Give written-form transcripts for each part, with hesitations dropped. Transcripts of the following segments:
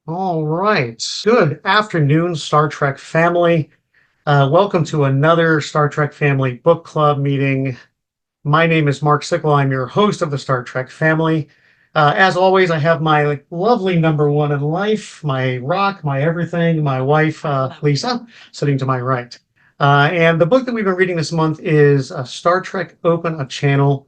All right. Good afternoon, Star Trek family. Welcome to another Star Trek family book club meeting. My name is Mark Sickle. I'm your host of the Star Trek family. As always, I have my lovely number one in life, my rock, my everything, my wife, Lisa, sitting to my right. And the book that we've been reading this month is Star Trek Open a Channel,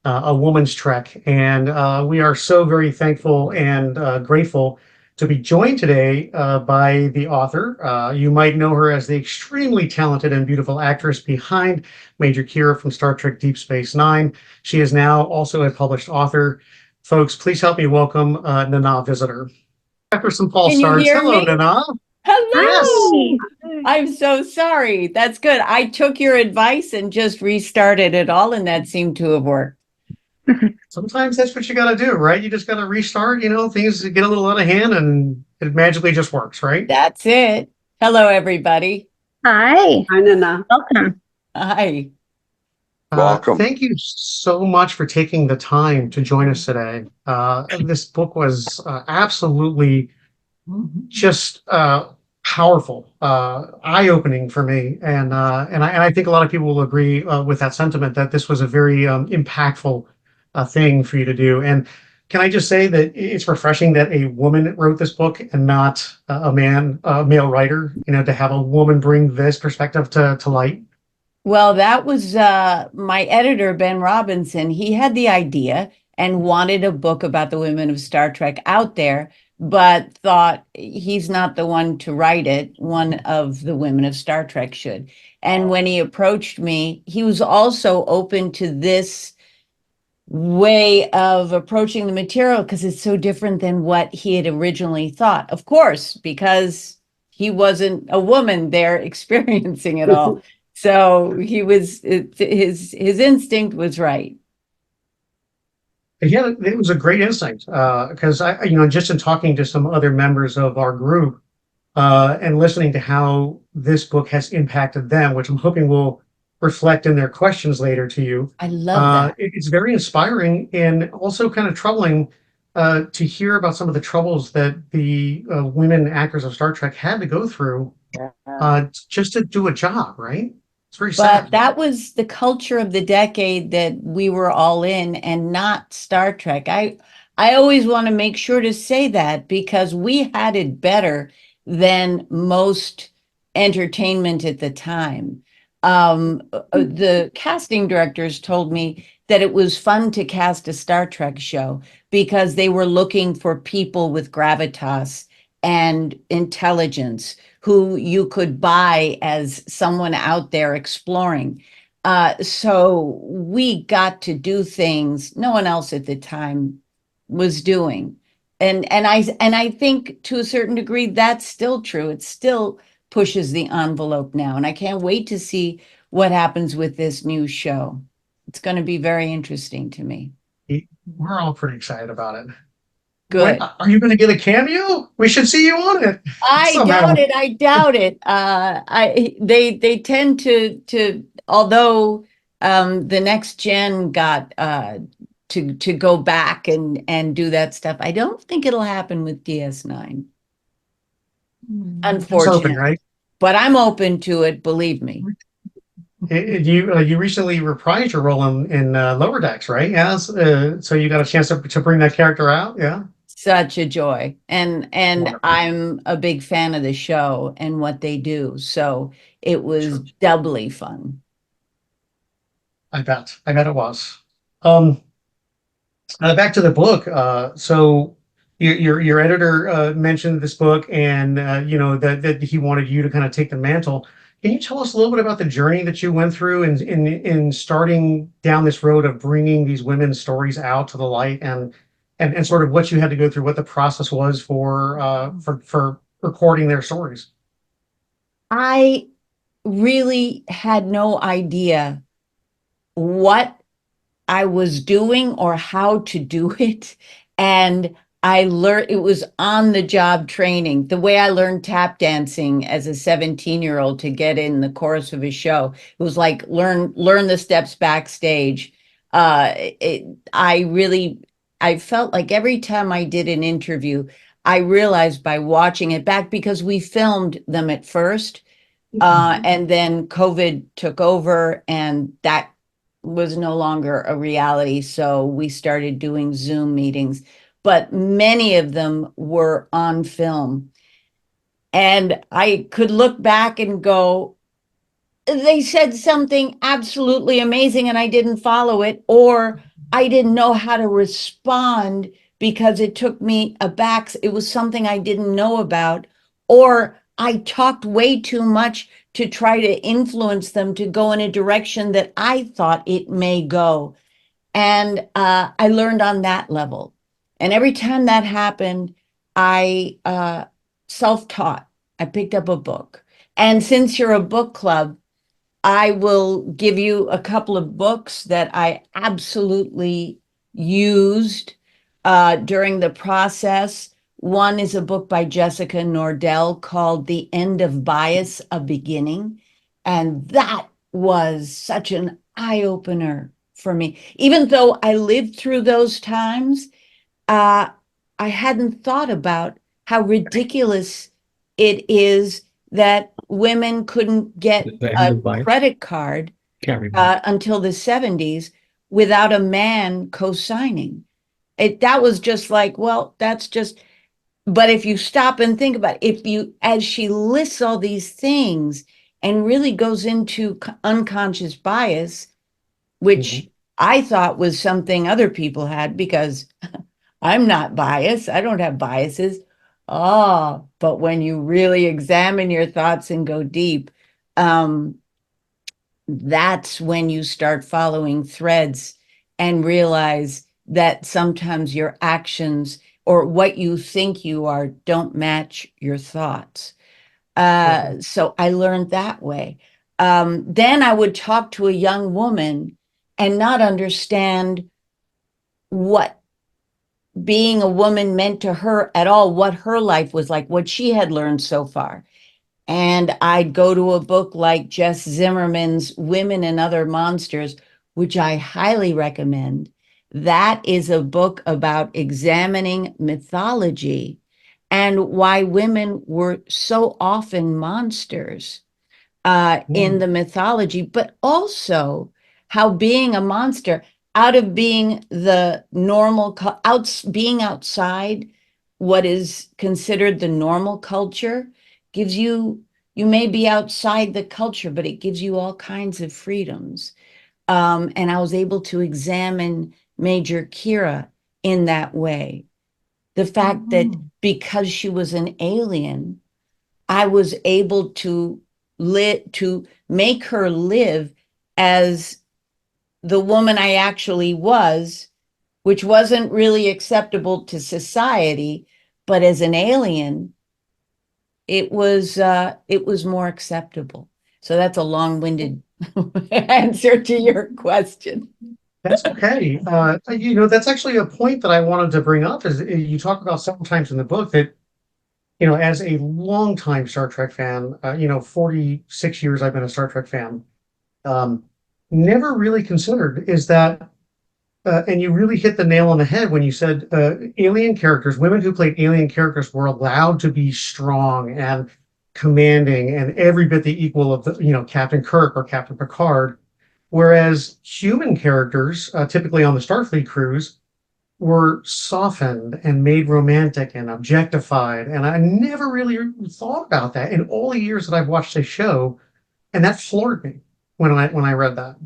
A Woman's Trek. And we are so very thankful and grateful to be joined today by the author. You might know her as the extremely talented and beautiful actress behind Major Kira from Star Trek Deep Space Nine. She is now also a published author. Folks, please help me welcome Nana Visitor. After some false Can you starts, hear hello, me? Nana. Yes. Hello. I'm so sorry. That's good. I took your advice and just restarted it all, and that seemed to have worked. Sometimes that's what you got to do, right? You just got to restart, things get a little out of hand and it magically just works, right? That's it. Hello, everybody. Hi, Hi, Nana. welcome. Hi. Welcome. Thank you so much for taking the time to join us today. This book was absolutely just powerful, eye-opening for me, and I think a lot of people will agree with that sentiment that this was a very impactful thing for you to do. And can I just say that it's refreshing that a woman wrote this book and not a male writer? To have a woman bring this perspective to light. Well, that was my editor, Ben Robinson. He had the idea and wanted a book about the women of Star Trek out there, but thought he's not the one to write it. One of the women of Star Trek should. And when he approached me, he was also open to this way of approaching the material because it's so different than what he had originally thought. Of course, because he wasn't a woman there experiencing it all. So his instinct was right. Yeah, it was a great insight because just in talking to some other members of our group and listening to how this book has impacted them, which I'm hoping will reflect in their questions later to you. I love that. It's very inspiring and also kind of troubling to hear about some of the troubles that the women actors of Star Trek had to go through just to do a job, right? It's very sad. But that was the culture of the decade that we were all in and not Star Trek. I always want to make sure to say that because we had it better than most entertainment at the time. The casting directors told me that it was fun to cast a Star Trek show because they were looking for people with gravitas and intelligence who you could buy as someone out there exploring. So we got to do things no one else at the time was doing. And I think to a certain degree that's still true. It still pushes the envelope now. And I can't wait to see what happens with this new show. It's going to be very interesting to me. We're all pretty excited about it. Good. Are you going to get a cameo? We should see you on it. I Somehow. doubt it. I doubt it. They tend to although the next gen got to go back and do that stuff. I don't think it'll happen with DS9. Unfortunately, Right? but I'm open to it. Believe me. You recently reprised your role in Lower Decks, right? Yes. So you got a chance to bring that character out. Yeah. Such a joy. And Wonderful. I'm a big fan of the show and what they do. So it was doubly fun. I bet it was. Um, Back to the book. So your editor mentioned this book, and that he wanted you to kind of take the mantle. Can you tell us a little bit about the journey that you went through in starting down this road of bringing these women's stories out to the light, and sort of what you had to go through, what the process was for recording their stories? I really had no idea what I was doing or how to do it. And I learned it was on the job training, the way I learned tap dancing as a 17-year-old to get in the chorus of a show. It was like learn the steps backstage. I felt like every time I did an interview, I realized by watching it back, because we filmed them at first, and then COVID took over, and that was no longer a reality. So we started doing Zoom meetings, but many of them were on film. And I could look back and go, they said something absolutely amazing and I didn't follow it, or I didn't know how to respond because it took me aback. It was something I didn't know about, or I talked way too much to try to influence them to go in a direction that I thought it may go. And I learned on that level. And every time that happened, I self-taught. I picked up a book. And since you're a book club, I will give you a couple of books that I absolutely used during the process. One is a book by Jessica Nordell called The End of Bias, A Beginning. And that was such an eye-opener for me. Even though I lived through those times, uh, I hadn't thought about how ridiculous it is that women couldn't get The end a of life. credit card Can't remember. until the 70s without a man co-signing. That was just like, well, that's just, but if you stop and think about it, if you, as she lists all these things and really goes into unconscious bias, which I thought was something other people had, because I'm not biased. I don't have biases. Oh, but when you really examine your thoughts and go deep, um, that's when you start following threads and realize that sometimes your actions or what you think you are don't match your thoughts. So I learned that way. Then I would talk to a young woman and not understand what being a woman meant to her at all, what her life was like, what she had learned so far. And I'd go to a book like Jess Zimmerman's Women and Other Monsters, which I highly recommend. That is a book about examining mythology and why women were so often monsters in the mythology, but also how being a monster, out of being the normal, being outside what is considered the normal culture, gives you, you may be outside the culture, but it gives you all kinds of freedoms. And I was able to examine Major Kira in that way. The fact that because she was an alien, I was able to make her live as the woman I actually was, which wasn't really acceptable to society, but as an alien, it was more acceptable. So that's a long-winded answer to your question. That's okay. That's actually a point that I wanted to bring up is you talk about several times in the book that, as a longtime Star Trek fan, 46 years I've been a Star Trek fan, um, never really considered is that, and you really hit the nail on the head when you said alien characters, women who played alien characters were allowed to be strong and commanding and every bit the equal of Captain Kirk or Captain Picard. Whereas human characters, typically on the Starfleet crews, were softened and made romantic and objectified. And I never really thought about that in all the years that I've watched this show. And that floored me when I read that.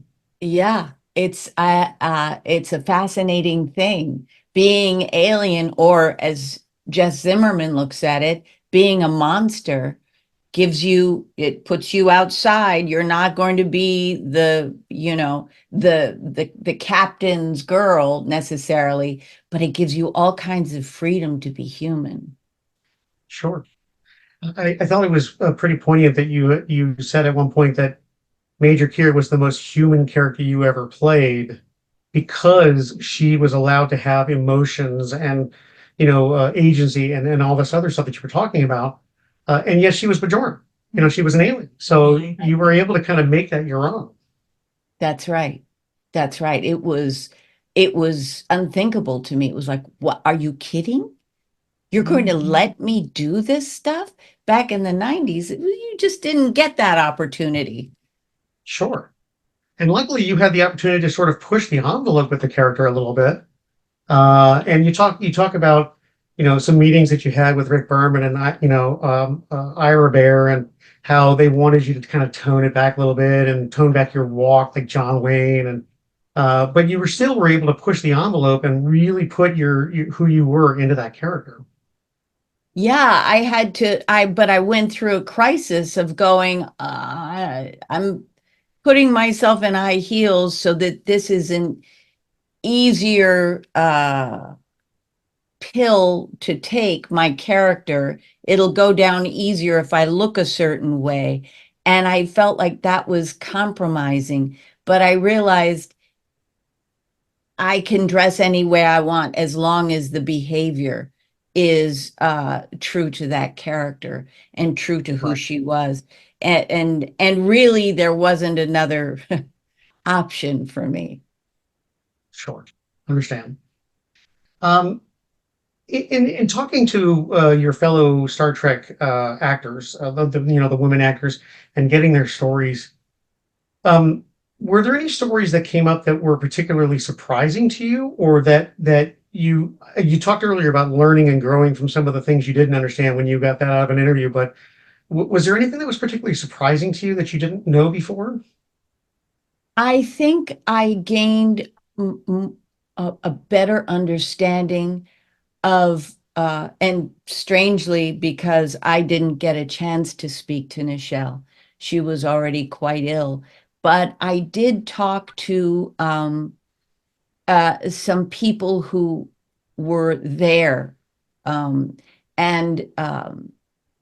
Yeah, it's a fascinating thing. Being alien, or as Jess Zimmerman looks at it, being a monster it puts you outside. You're not going to be the captain's girl necessarily, but it gives you all kinds of freedom to be human. Sure. I thought it was pretty poignant that you said at one point that Major Kira was the most human character you ever played because she was allowed to have emotions and agency and all this other stuff that you were talking about. And yes, she was Bajoran. She was an alien. So you were able to kind of make that your own. That's right. That's right. It was unthinkable to me. It was like, what, are you kidding? You're going to let me do this stuff? Back in the 90s, you just didn't get that opportunity. Sure. And luckily, you had the opportunity to sort of push the envelope with the character a little bit. And you talk about, some meetings that you had with Rick Berman and Ira Bear, and how they wanted you to kind of tone it back a little bit and tone back your walk like John Wayne, and but you were able to push the envelope and really put who you were into that character. Yeah, but I went through a crisis of going, I'm putting myself in high heels so that this is an easier pill to take, my character. It'll go down easier if I look a certain way. And I felt like that was compromising. But I realized I can dress any way I want as long as the behavior is true to that character and true to who Right. she was. And really there wasn't another option for me. Sure. Understand. Um, in talking to your fellow Star Trek actors, the women actors, and getting their stories, um, were there any stories that came up that were particularly surprising to you, or that you talked earlier about learning and growing from some of the things you didn't understand when you got that out of an interview, but was there anything that was particularly surprising to you that you didn't know before? I think I gained a better understanding of, and strangely, because I didn't get a chance to speak to Nichelle, she was already quite ill. But I did talk to some people who were there, um, and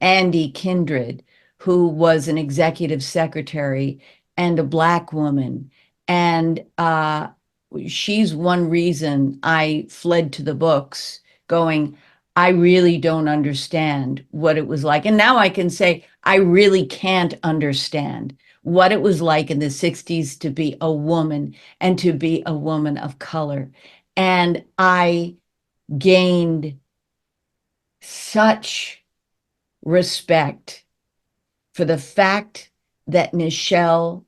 Andy Kindred, who was an executive secretary and a Black woman. And she's one reason I fled to the books, going, I really don't understand what it was like. And now I can say, I really can't understand what it was like in the 60s to be a woman and to be a woman of color. And I gained such respect for the fact that Nichelle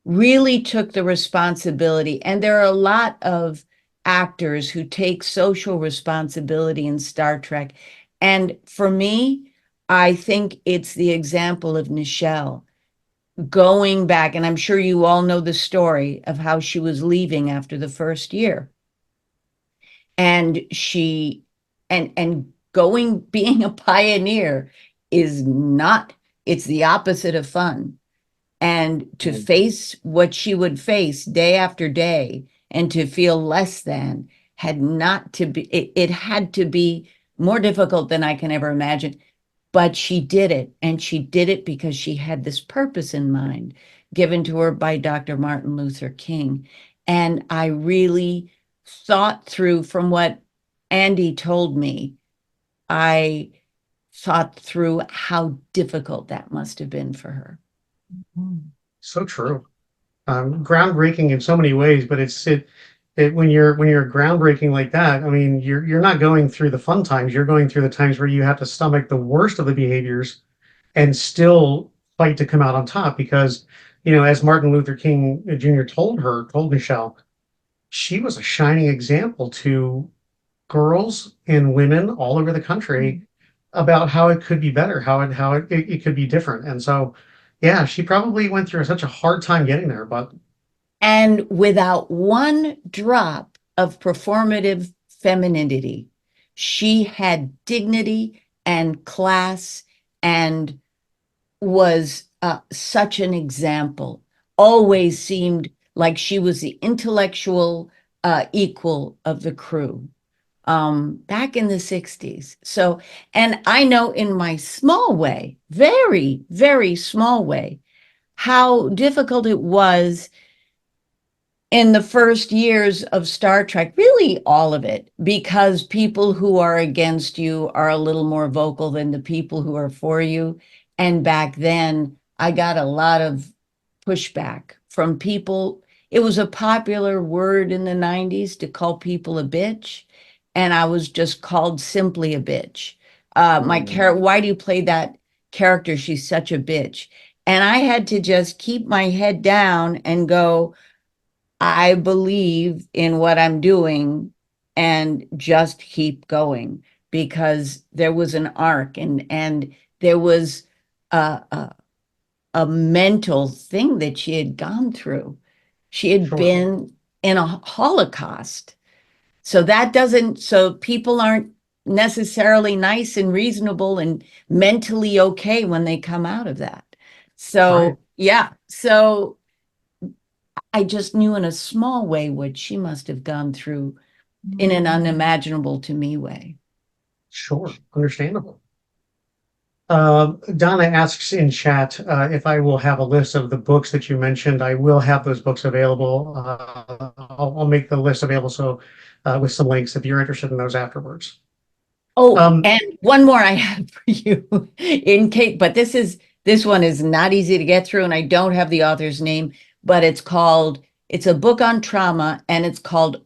really took the responsibility. And there are a lot of actors who take social responsibility in Star Trek. And for me, I think it's the example of Nichelle going back, and I'm sure you all know the story of how she was leaving after the first year. And she and going being a pioneer is not, it's the opposite of fun. And to face what she would face day after day and to feel less than had not to be, it had to be more difficult than I can ever imagine. But she did it. And she did it because she had this purpose in mind given to her by Dr. Martin Luther King. And I really thought through, from what Andy told me, I thought through how difficult that must have been for her. So true. Groundbreaking in so many ways, but when you're groundbreaking like that, I mean, you're not going through the fun times. You're going through the times where you have to stomach the worst of the behaviors and still fight to come out on top. Because, as Martin Luther King Jr. told Michelle, she was a shining example to girls and women all over the country about how it could be better, how it could be different. And so, yeah, she probably went through such a hard time getting there, but And without one drop of performative femininity, she had dignity and class and was such an example. Always seemed like she was the intellectual equal of the crew back in the 60s. So, and I know in my small way, very, very small way, how difficult it was in the first years of Star Trek, really all of it, because people who are against you are a little more vocal than the people who are for you. And back then, I got a lot of pushback from people. It was a popular word in the 90s to call people a bitch. and I was just called simply a bitch. My Mm. character, why do you play that character? She's such a bitch. And I had to just keep my head down and go, I believe in what I'm doing and just keep going, because there was an arc, and there was a, a mental thing that she had gone through. She had Sure. been in a Holocaust. So that doesn't, so people aren't necessarily nice and reasonable and mentally okay when they come out of that. That's right. So, yeah. So I just knew in a small way what she must have gone through in an unimaginable to me way. Sure. Understandable. Donna asks in chat if I will have a list of the books that you mentioned. I will have those books available. I'll make the list available so with some links if you're interested in those afterwards. Oh, Um, and one more I have for you in case, but this one is not easy to get through, and I don't have the author's name, but it's a book on trauma, and it's called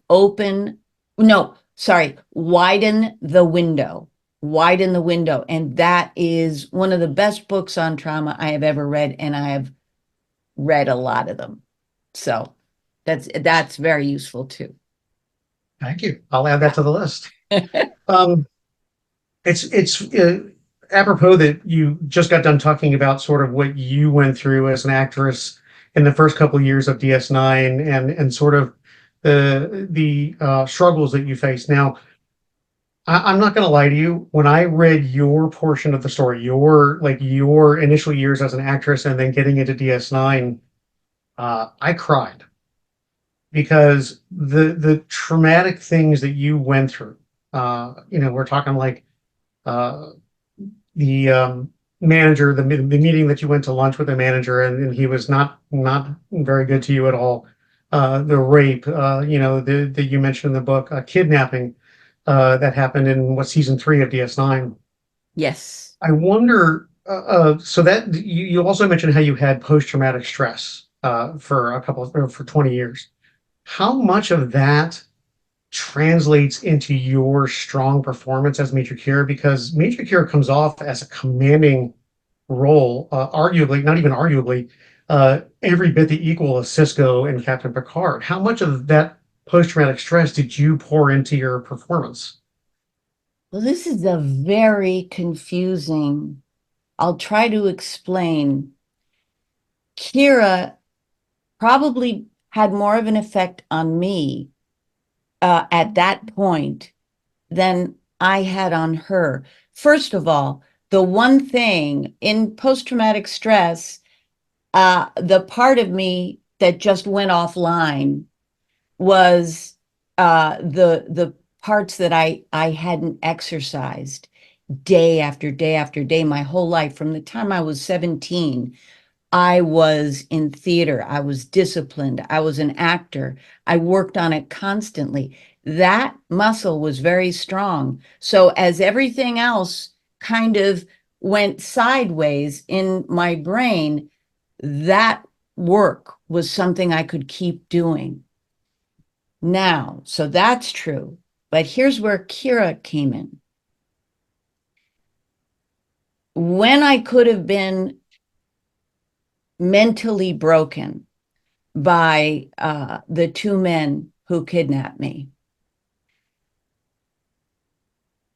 no, sorry, Widen the Window. Widen the Window. And that is one of the best books on trauma I have ever read, and I have read a lot of them. So that's very useful too. Thank you. I'll add that Yeah. to the list. Um, it's apropos that you just got done talking about sort of what you went through as an actress in the first couple of years of DS9 and sort of the struggles that you faced. Now, I'm not going to lie to you. When I read your portion of the story, your initial years as an actress and then getting into DS9, I cried because the traumatic things that you went through. We're talking like uh, the manager, the meeting that you went to lunch with the manager, and he was not very good to you at all. The rape, that you mentioned in the book, kidnapping that happened in season 3 of DS9. Yes. I wonder. So that you also mentioned how you had post-traumatic stress for 20 years. How much of that translates into your strong performance as Major Kira? Because Major Kira comes off as a commanding role, arguably, not even arguably, every bit the equal of Cisco and Captain Picard. How much of that post-traumatic stress did you pour into your performance? Well, this is a very confusing. I'll try to explain. Kira probably had more of an effect on me at that point than I had on her. First of all, the one thing in post-traumatic stress, the part of me that just went offline was the parts that I hadn't exercised day after day after day my whole life. From the time I was 17, I was in theater, I was disciplined, I was an actor, I worked on it constantly. That muscle was very strong. So as everything else kind of went sideways in my brain, that work was something I could keep doing. Now, so that's true. But here's where Kira came in. When I could have been mentally broken by the two men who kidnapped me,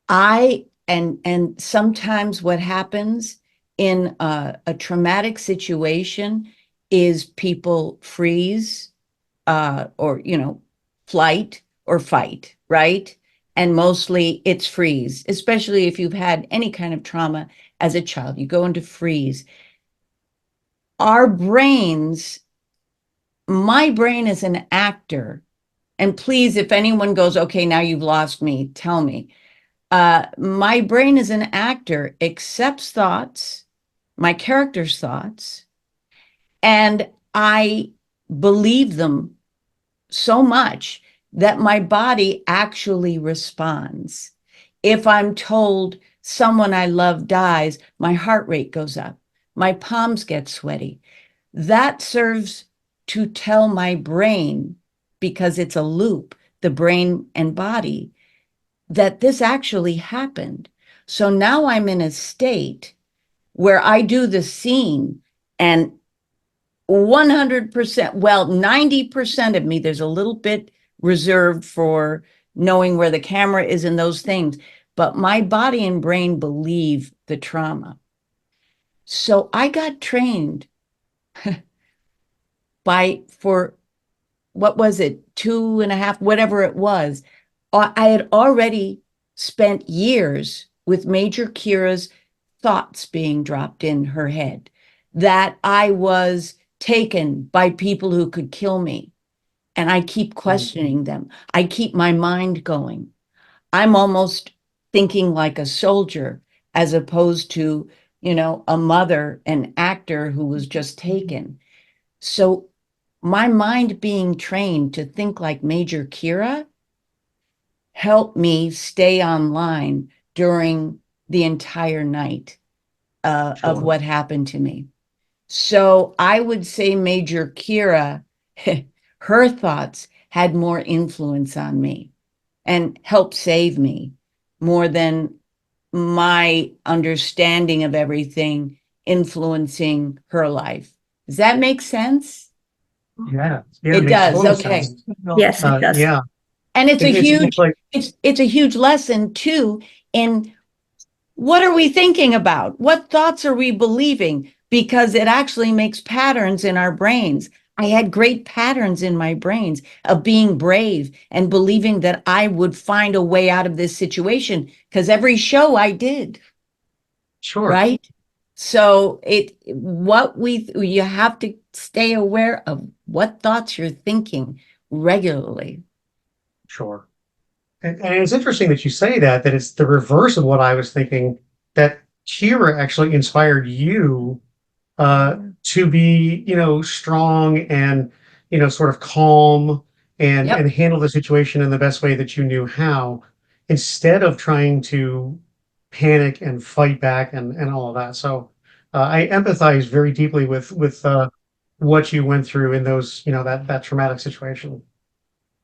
and sometimes what happens in a traumatic situation is people freeze, or flight or fight, right? And mostly it's freeze, especially if you've had any kind of trauma as a child. You go into freeze. Our brains, my brain is an actor. And please, if anyone goes, okay, now you've lost me, tell me. My brain is an actor, accepts thoughts, my character's thoughts, and I believe them so much that my body actually responds. If I'm told someone I love dies, my heart rate goes up, my palms get sweaty. That serves to tell my brain, because it's a loop, the brain and body, that this actually happened. So now I'm in a state where I do the scene and 100%, well, 90% of me, there's a little bit reserved for knowing where the camera is and those things, but my body and brain believe the trauma. So I got trained for what was it, 2.5, whatever it was. I had already spent years with Major Kira's thoughts being dropped in her head, that I was taken by people who could kill me. And I keep questioning them. I keep my mind going. I'm almost thinking like a soldier as opposed to, a mother, an actor who was just taken. So my mind being trained to think like Major Kira helped me stay online during the entire night of Sure. what happened to me. So I would say Major Kira, her thoughts had more influence on me and helped save me more than my understanding of everything influencing her life. Does that make sense? Yeah. Yeah. It It makes does. total Okay. sense. Yes, it does. Yeah. And It's like, it's a huge lesson too in what are we thinking about? What thoughts are we believing? Because it actually makes patterns in our brains. I had great patterns in my brains of being brave and believing that I would find a way out of this situation because every show I did, sure. right? So you have to stay aware of what thoughts you're thinking regularly. Sure. And it's interesting that you say that it's the reverse of what I was thinking, that Kira actually inspired you to be, strong and, sort of calm and Yep. handle the situation in the best way that you knew how, instead of trying to panic and fight back and all of that. So I empathize very deeply with what you went through in those, that traumatic situation.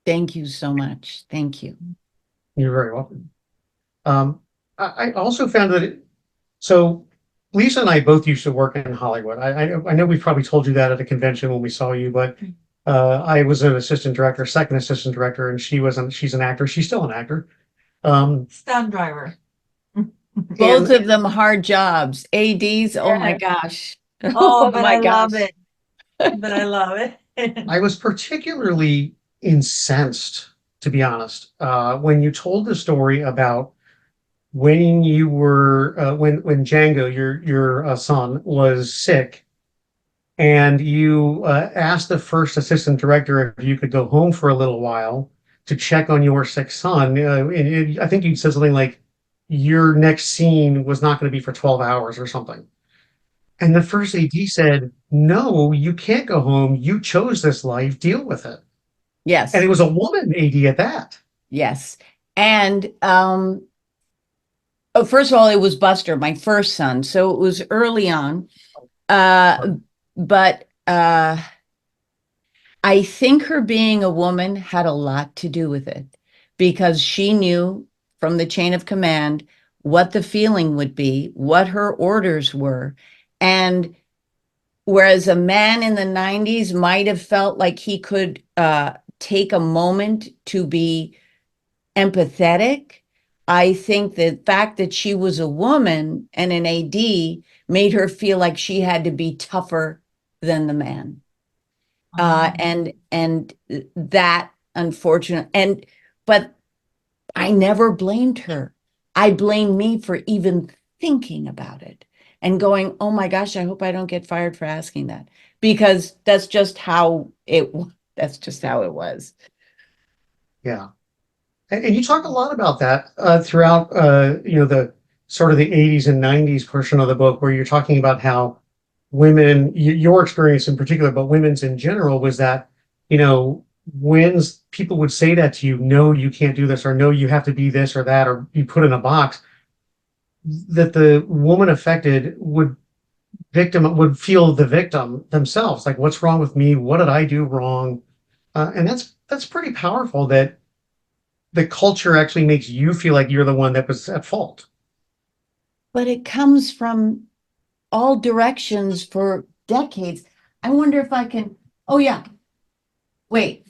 Thank you so much. Thank you. You're very welcome. I also found that so Lisa and I both used to work in Hollywood. I know we probably told you that at a convention when we saw you, but I was an assistant director, second assistant director, and she's an actor. She's still an actor. Stunt driver. Both And of them hard jobs. ADs, oh my Yeah. gosh. Oh, Oh but my I love gosh. it. But I love it. I was particularly incensed, to be honest, when you told the story about when you were when Django, your son, was sick, and you asked the first assistant director if you could go home for a little while to check on your sick son. I think you said something like your next scene was not going to be for 12 hours or something. And the first AD said, "No, you can't go home. You chose this life. Deal with it." And it Yes, was a woman AD at that. yes. And oh, first of all, it was Buster, my first son. So it was early on. But I think her being a woman had a lot to do with it because she knew from the chain of command what the feeling would be, what her orders were. And whereas a man in the 90s might have felt like he could take a moment to be empathetic, I think the fact that she was a woman and an AD made her feel like she had to be tougher than the man. And that unfortunate and but I never blamed her. I blame me for even thinking about it and going, oh my gosh, I hope I don't get fired for asking that because that's just how it was. Yeah. And you talk a lot about that throughout, the sort of the 80s and 90s portion of the book, where you're talking about how women, your experience in particular, but women's in general, was that, when people would say that to you, no, you can't do this, or no, you have to be this or that, or be put in a box, that the woman affected would feel the victim themselves. Like, what's wrong with me? What did I do wrong? And that's pretty powerful that the culture actually makes you feel like you're the one that was at fault. But it comes from all directions for decades. I wonder if I can, oh yeah, wait.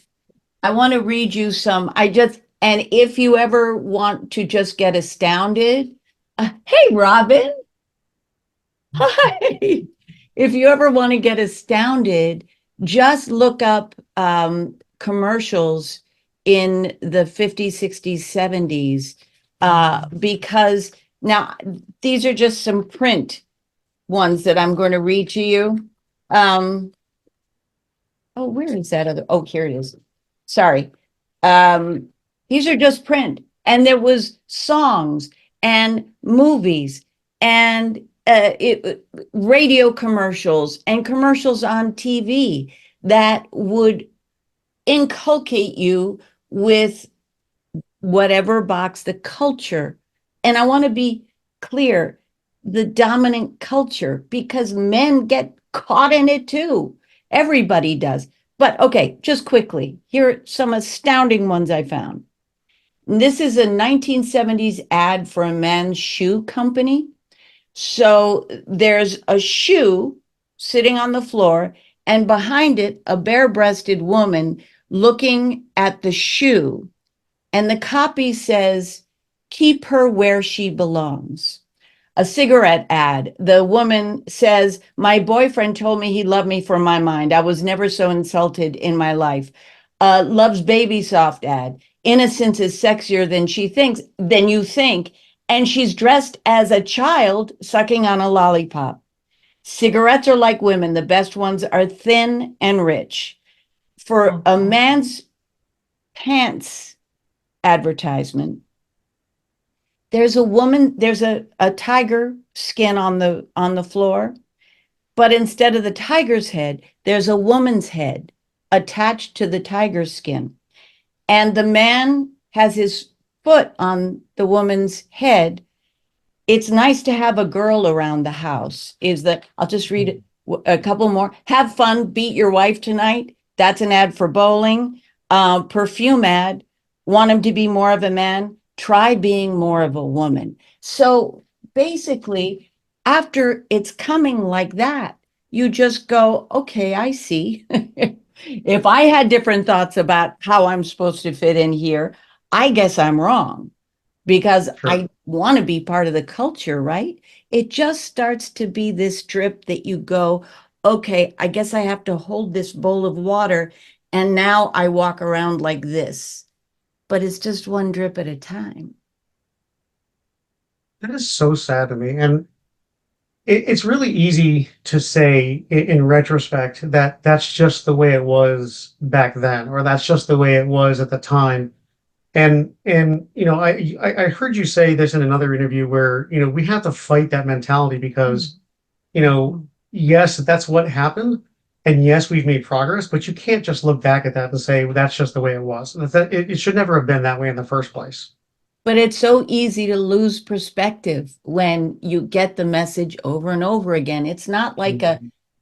I want to read you some. And if you ever want to just get astounded, hey, Robin. Hi. If you ever want to get astounded, just look up commercials in the 50s, 60s, 70s, because now these are just some print ones that I'm going to read to you. Um, oh, where is that other? Oh, here it is. Sorry. Um, these are just print. And there was songs and movies and radio commercials and commercials on TV that would inculcate you with whatever box the culture. And I want to be clear, the dominant culture, because men get caught in it too. Everybody does. But okay, just quickly, here are some astounding ones I found. This is a 1970s ad for a men's shoe company. So there's a shoe sitting on the floor, and behind it, a bare breasted woman looking at the shoe. And the copy says, keep her where she belongs. A cigarette ad. The woman says, my boyfriend told me he loved me for my mind. I was never so insulted in my life. Loves baby soft ad. Innocence is sexier than you think. And she's dressed as a child sucking on a lollipop. Cigarettes are like women. The best ones are thin and rich. For a man's pants advertisement, there's a tiger skin on the floor, but instead of the tiger's head, there's a woman's head attached to the tiger's skin. And the man has his foot on the woman's head. It's nice to have a girl around the house. I'll just read a couple more. Have fun, beat your wife tonight. That's an ad for bowling. Perfume ad. Want him to be more of a man? Try being more of a woman. So basically, after it's coming like that, you just go, okay, I see. If I had different thoughts about how I'm supposed to fit in here, I guess I'm wrong because Sure. I want to be part of the culture, right? It just starts to be this drip that you go, okay, I guess I have to hold this bowl of water and now I walk around like this. But it's just one drip at a time. That is so sad to me. And it's really easy to say in retrospect that that's just the way it was back then, or that's just the way it was at the time. And I heard you say this in another interview where, we have to fight that mentality because, yes, that's what happened. And yes, we've made progress, but you can't just look back at that and say, well, that's just the way it was. It should never have been that way in the first place. But it's so easy to lose perspective when you get the message over and over again. It's not like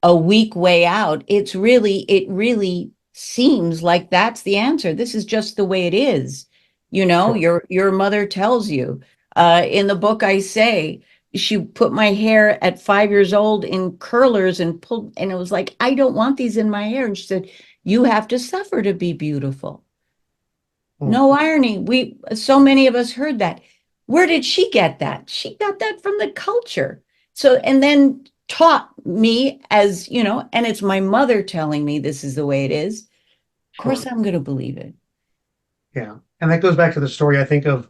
a weak way out. It really seems like that's the answer. This is just the way it is. Sure. Your mother tells you. In the book, I say she put my hair at 5 years old in curlers and pulled, and it was like, I don't want these in my hair. And she said, you have to suffer to be beautiful. Mm. No irony. So many of us heard that. Where did she get that? She got that from the culture. So, and then taught me and it's my mother telling me this is the way it is. Of course, Sure. I'm going to believe it. Yeah. And that goes back to the story, I think, of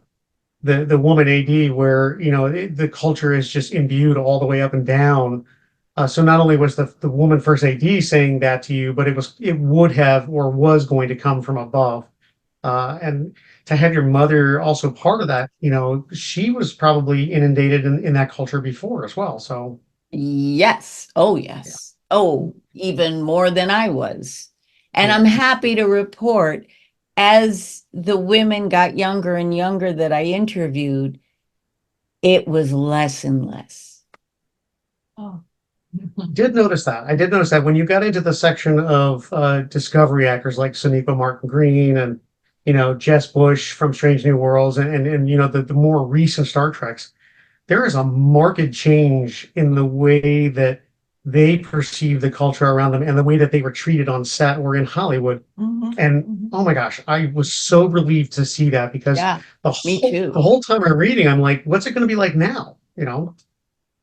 the woman AD, where, the culture is just imbued all the way up and down. So not only was the woman first AD saying that to you, but it would have or was going to come from above. And to have your mother also part of that, she was probably inundated in that culture before as well. So Yes. Oh, yeah, yes. Oh, even more than I was. And yeah, I'm happy to report as the women got younger and younger that I interviewed, it was less and less. Oh. did notice that. I did notice that when you got into the section of Discovery actors like Sonequa Martin Green and Jess Bush from Strange New Worlds and the more recent Star Treks, there is a marked change in the way that they perceive the culture around them and the way that they were treated on set or in Hollywood. And oh my gosh, I was so relieved to see that because Yeah, me the too. whole time I'm reading, I'm like, what's it going to be like now?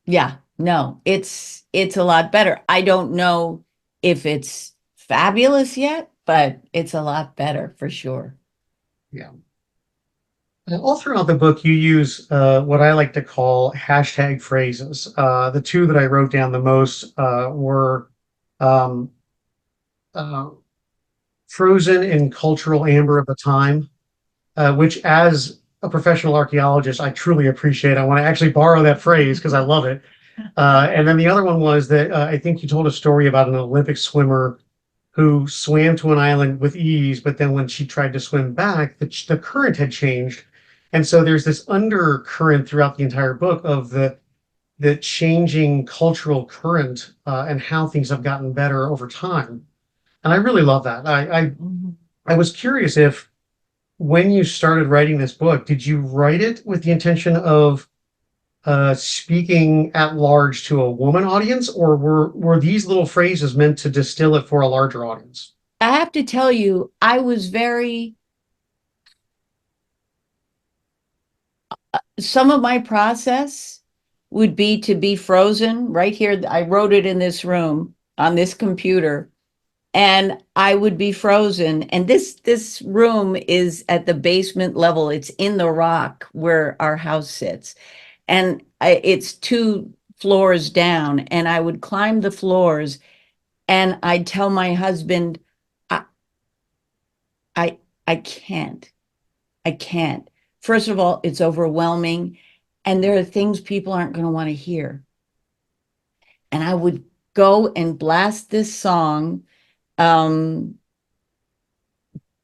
Yeah, no, it's a lot better. I don't know if it's fabulous yet, but it's a lot better for sure. Yeah. And all throughout the book, you use what I like to call hashtag phrases. The two that I wrote down the most were um, uh, frozen in cultural amber of the time, which, as a professional archaeologist, I truly appreciate. I want to actually borrow that phrase because I love it. And then the other one was that I think you told a story about an Olympic swimmer who swam to an island with ease, but then when she tried to swim back, the current had changed. And so there's this undercurrent throughout the entire book of the changing cultural current and how things have gotten better over time. And I really love that. I was curious if when you started writing this book, did you write it with the intention of speaking at large to a woman audience, or were these little phrases meant to distill it for a larger audience? I have to tell you, I was some of my process would be to be frozen right here. I wrote it in this room on this computer, and I would be frozen. And this room is at the basement level. It's in the rock where our house sits, and it's 2 floors down. And I would climb the floors, and I'd tell my husband, I I, I can't. I can't. First of all, it's overwhelming, and there are things people aren't going to want to hear. And I would go and blast this song, um,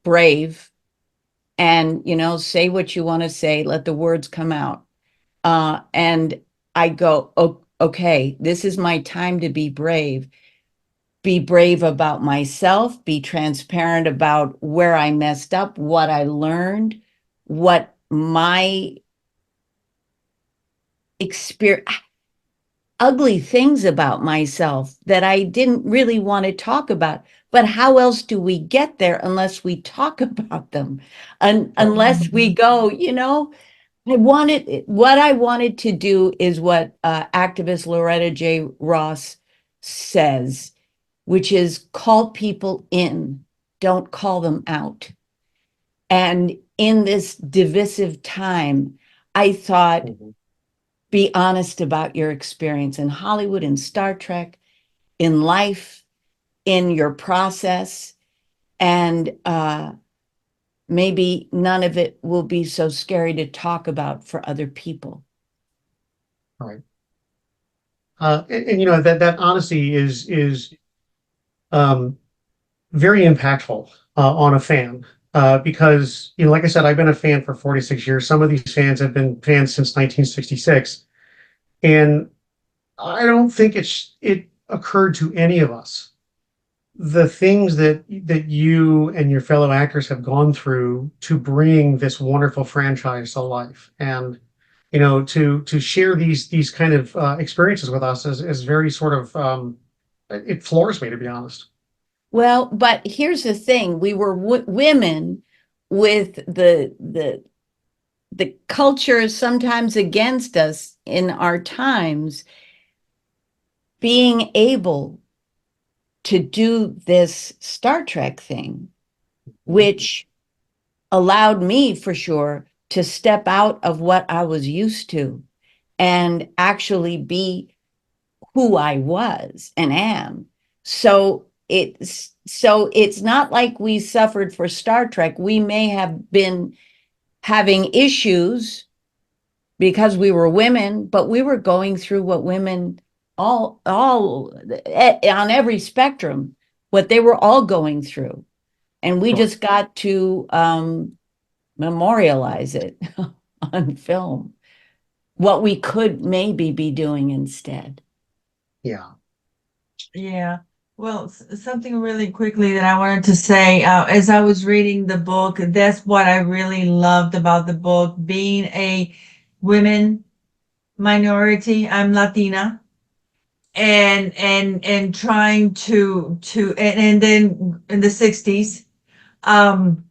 Brave, and say what you want to say, let the words come out. And I go, oh, okay, this is my time to be brave. Be brave about myself, be transparent about where I messed up, what I learned, what my experience, ugly things about myself that I didn't really want to talk about. But how else do we get there unless we talk about them? Unless we go, what I wanted to do is what activist Loretta J. Ross says, which is call people in, don't call them out. And in this divisive time, I thought, be honest about your experience in Hollywood, in Star Trek, in life, in your process, and maybe none of it will be so scary to talk about for other people. All right. And that honesty is um, very impactful on a fan because like I said, I've been a fan for 46 years. Some of these fans have been fans since 1966, and I don't think it occurred to any of us the things that you and your fellow actors have gone through to bring this wonderful franchise to life, and to share these kind of experiences with us is very sort of it floors me, to be honest. Well, but here's the thing: we were women with the culture sometimes against us in our times, being able to do this Star Trek thing, which allowed me for sure to step out of what I was used to and actually be who I was and am. So it's not like we suffered for Star Trek. We may have been having issues because we were women, but we were going through what women all on every spectrum, what they were all going through. And we Sure. just got to memorialize it on film, what we could maybe be doing instead. Yeah. Yeah. Well, something really quickly that I wanted to say, as I was reading the book, that's what I really loved about the book, being a women minority. I'm Latina, and trying and then in the 60s, um,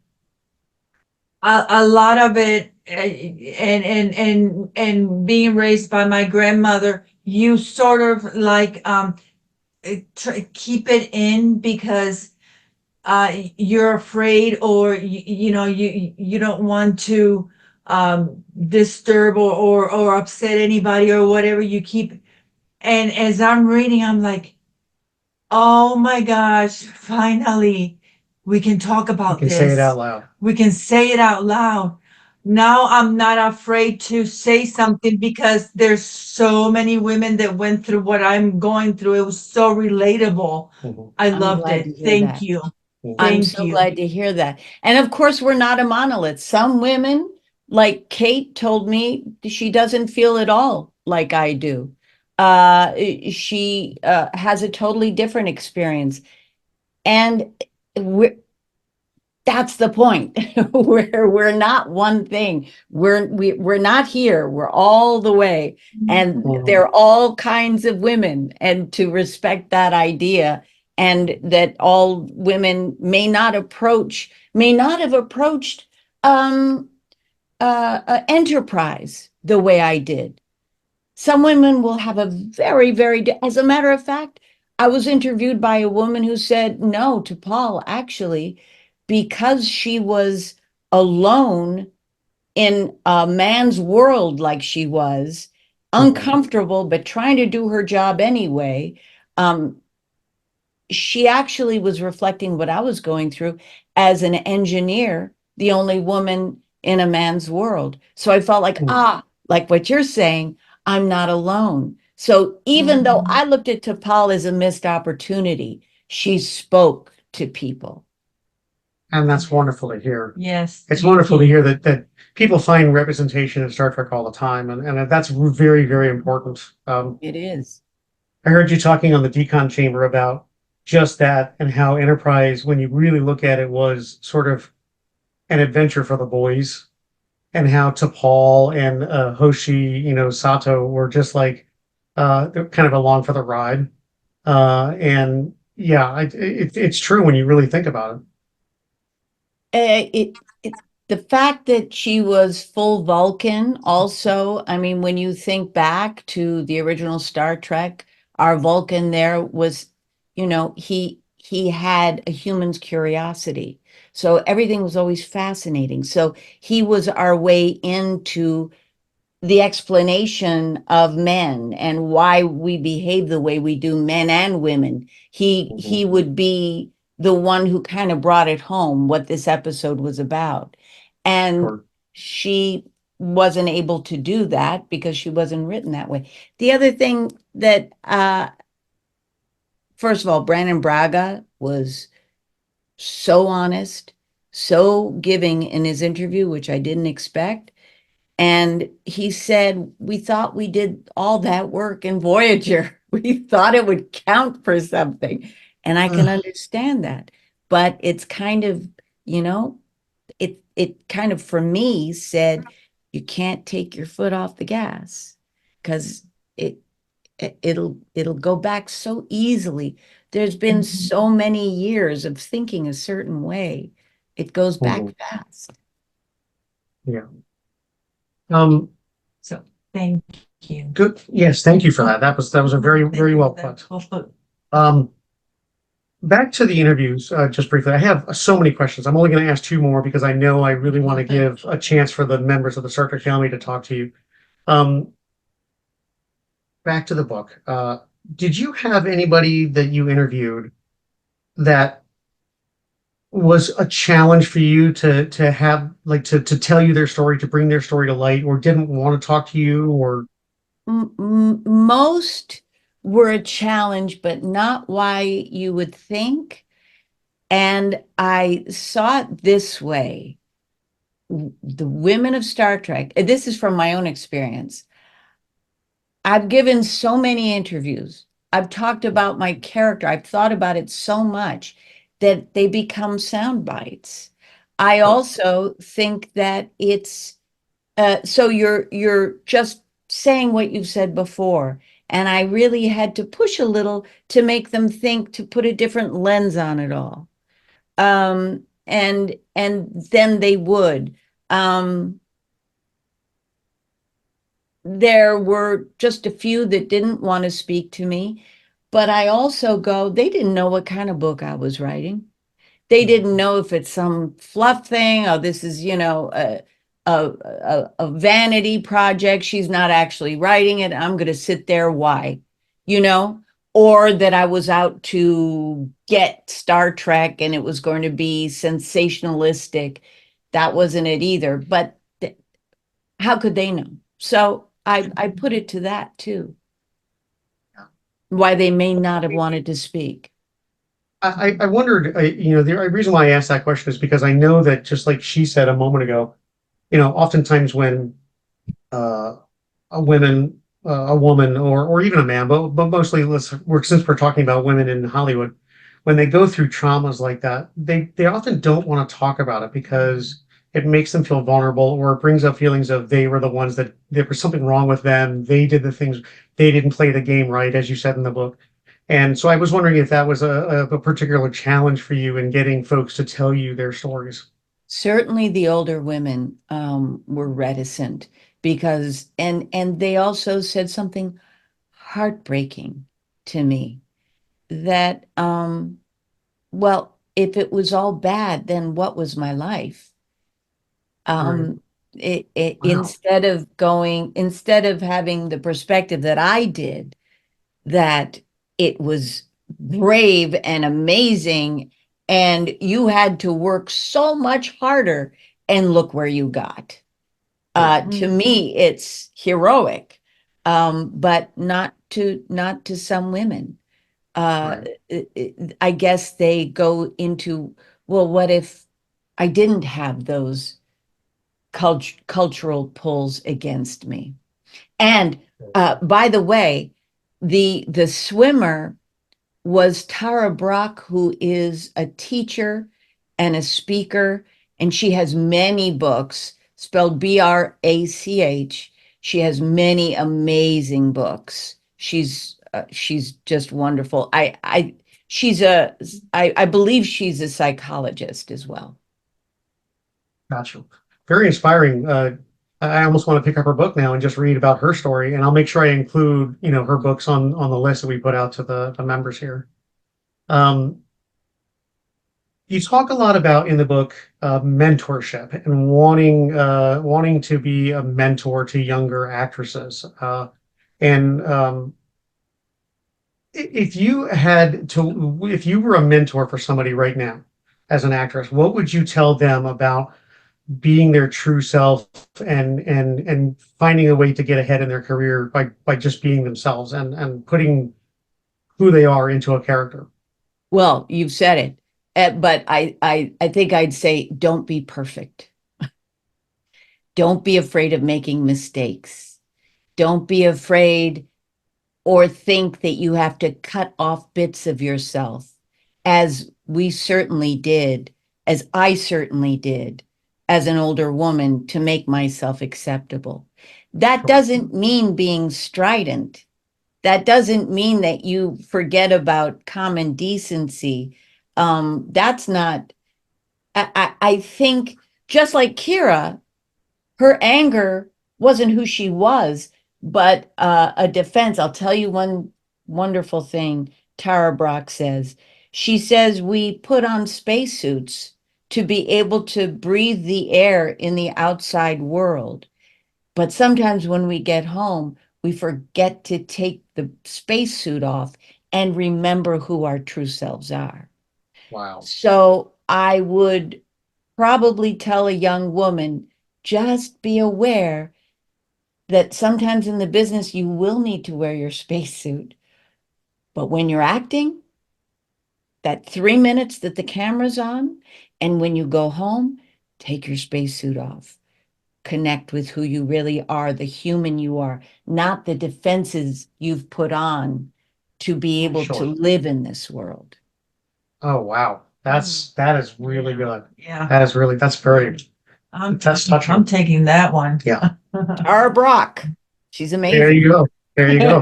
a lot of it, and being raised by my grandmother, you sort of like keep it in because you're afraid, or you don't want to disturb or upset anybody or whatever. You keep, and as I'm reading, I'm like, oh my gosh, finally we can talk You about can say it out this. loud. We can say it out loud. Now I'm not afraid to say something because there's so many women that went through what I'm going through. It was so relatable. Mhm. I I'm loved glad it. to hear Thank that. you. Mhm. I'm Thank so you. glad to hear that. And of course, we're not a monolith. Some women, like Kate told me, she doesn't feel at all like I do. She has a totally different experience. And we're, that's the point. We're not one thing. We're not here. We're all the way. And Mhm. there are all kinds of women. And to respect that idea, and that all women may not have approached um enterprise the way I did. Some women will have a very, as a matter of fact, I was interviewed by a woman who said no to Paul, actually, because she was alone in a man's world like she was, Mhm. uncomfortable, but trying to do her job anyway. Um, she actually was reflecting what I was going through as an engineer, the only woman in a man's world. So I felt like, Mhm. like what you're saying, I'm not alone. So even though I looked at T'Pol as a missed opportunity, she spoke to people. And that's wonderful to hear. Yes, It's you wonderful to did. hear that people find representation in Star Trek all the time, and that's very, very important. It is. I heard you talking on the Decon Chamber about just that and how Enterprise, when you really look at it, was sort of an adventure for the boys, and how T'Pol and Hoshi, Sato were just like they're kind of along for the ride. And yeah, it's true when you really think about it. It the fact that she was full Vulcan also, I mean, when you think back to the original Star Trek, our Vulcan there was, he had a human's curiosity. So everything was always fascinating. So he was our way into the explanation of men and why we behave the way we do, men and women. He Mhm. would be the one who kind of brought it home what this episode was about. And Sure. she wasn't able to do that because she wasn't written that way. The other thing that first of all, Brandon Braga was so honest, so giving in his interview, which I didn't expect. And he said, we thought we did all that work in Voyager. We thought it would count for something. And I can understand that. But it's kind of, you know, it kind of for me said, you can't take your foot off the gas because it it'll go back so easily. There's been so many years of thinking a certain way. It goes back Mhm. fast. Yeah. Um, So thank you. Good. Yes, thank you for that. That was a very, Thank very you well for put. that. Um, Back to the interviews, just briefly. I have so many questions. I'm only going to ask two more because I know I really want to give a chance for the members of the Star Trek family to talk to you. Um, Back to the book. Did you have anybody that you interviewed that was a challenge for you to have like to tell you their story, to bring their story to light, or didn't want to talk to you, or Most were a challenge, but not why you would think. And I saw it this way. The women of Star Trek, this is from my own experience. I've given so many interviews I've talked about my character. I've thought about it so much that they become sound bites. I also think that it's so you're just saying what you've said before, and I really had to push a little to make them think, to put a different lens on it all. And then they would. There were just a few that didn't want to speak to me, but I also go, they didn't know what kind of book I was writing. They didn't know if it's some fluff thing, or this is, a vanity project. She's not actually writing it. I'm going to sit there. Why? You know, or that I was out to get Star Trek and it was going to be sensationalistic. That wasn't it either. But how could they know? So I put it to that too, why they may not have wanted to speak. I wondered, the reason why I asked that question is because I know that, just like she said a moment ago, oftentimes when uh, a woman, or even a man, but mostly since we're talking about women in Hollywood, when they go through traumas like that, they often don't want to talk about it because it makes them feel vulnerable, or it brings up feelings of they were the ones that there was something wrong with them. They did the things, they didn't play the game right, as you said in the book. And so I was wondering if that was a particular challenge for you in getting folks to tell you their stories. Certainly the older women were reticent because and they also said something heartbreaking to me, that well, if it was all bad, then what was my life? Right. Wow. Instead of having the perspective that I did, that it was brave and amazing, and you had to work so much harder, and look where you got. Right. To me, it's heroic, but not to some women. Uh, Right. I guess they go into, well, what if I didn't have those cultural pulls against me? And by the way, the swimmer was Tara Brock, who is a teacher and a speaker, and she has many books, spelled Brach. She has many amazing books. She's just wonderful. I believe she's a psychologist as well. Gotcha. Very inspiring. I almost want to pick up her book now and just read about her story. And I'll make sure I include, her books on the list that we put out to the members here. Um, you talk a lot about in the book mentorship and wanting to be a mentor to younger actresses. And if you were a mentor for somebody right now as an actress, what would you tell them about being their true self, and finding a way to get ahead in their career by just being themselves and putting who they are into a character? Well, you've said it. But I think I'd say don't be perfect. Don't be afraid of making mistakes. Don't be afraid or think that you have to cut off bits of yourself, as we certainly did, as I certainly did as an older woman, to make myself acceptable. That Sure. doesn't mean being strident. That doesn't mean that you forget about common decency. That's not, I think, just like Kira, her anger wasn't who she was, but a defense. I'll tell you one wonderful thing Tara Brock says. She says we put on spacesuits to be able to breathe the air in the outside world. But sometimes when we get home, we forget to take the spacesuit off and remember who our true selves are. Wow. So I would probably tell a young woman, just be aware that sometimes in the business you will need to wear your spacesuit. But when you're acting, that 3 minutes that the camera's on, and when you go home, take your spacesuit off. Connect with who you really are, the human you are, not the defenses you've put on to be able to Sure. live in this world. Oh, wow. That is really good. Yeah. That's very, that's touching. I'm taking that one. Yeah. Tara Brock, she's amazing. There you go. There you go.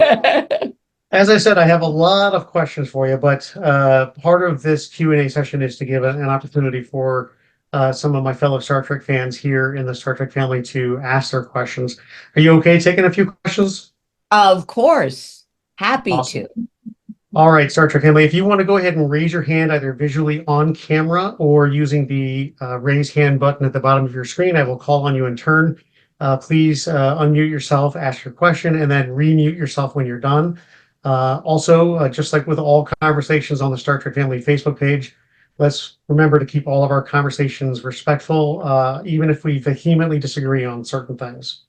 As I said, I have a lot of questions for you, but part of this Q&A session is to give an opportunity for some of my fellow Star Trek fans here in the Star Trek family to ask their questions. Are you okay taking a few questions? Of course. Happy Awesome. to. All right, Star Trek family, if you want to go ahead and raise your hand either visually on camera or using the raise hand button at the bottom of your screen, I will call on you in turn. Please unmute yourself, ask your question, and then remute yourself when you're done. Also, just like with all conversations on the Star Trek Family Facebook page, let's remember to keep all of our conversations respectful, even if we vehemently disagree on certain things.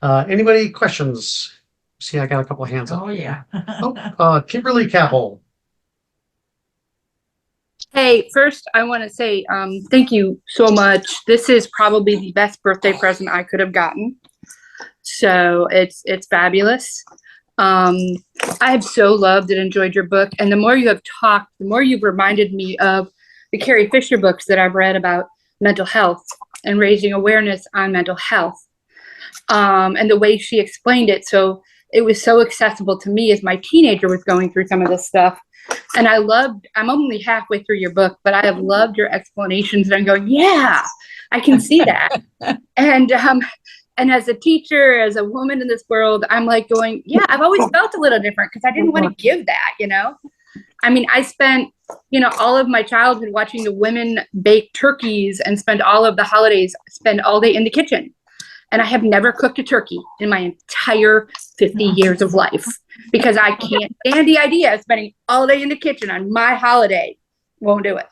Anybody questions? See, I got a couple of hands up. Oh, yeah. Kimberly Capel. Hey, first I want to say thank you so much. This is probably the best birthday present I could have gotten. So it's fabulous. I have so loved and enjoyed your book. And the more you have talked, the more you've reminded me of the Carrie Fisher books that I've read about mental health and raising awareness on mental health. And the way she explained it. So it was so accessible to me as my teenager was going through some of this stuff. And I'm only halfway through your book, but I have loved your explanations. And I'm going, yeah, I can see that. And as a teacher, as a woman in this world, I'm like going, yeah, I've always felt a little different because I didn't want to give that, I mean, I spent, all of my childhood watching the women bake turkeys and spend all of the holidays, spend all day in the kitchen. And I have never cooked a turkey in my entire 50 years of life because I can't stand the idea of spending all day in the kitchen on my holiday. Won't do it.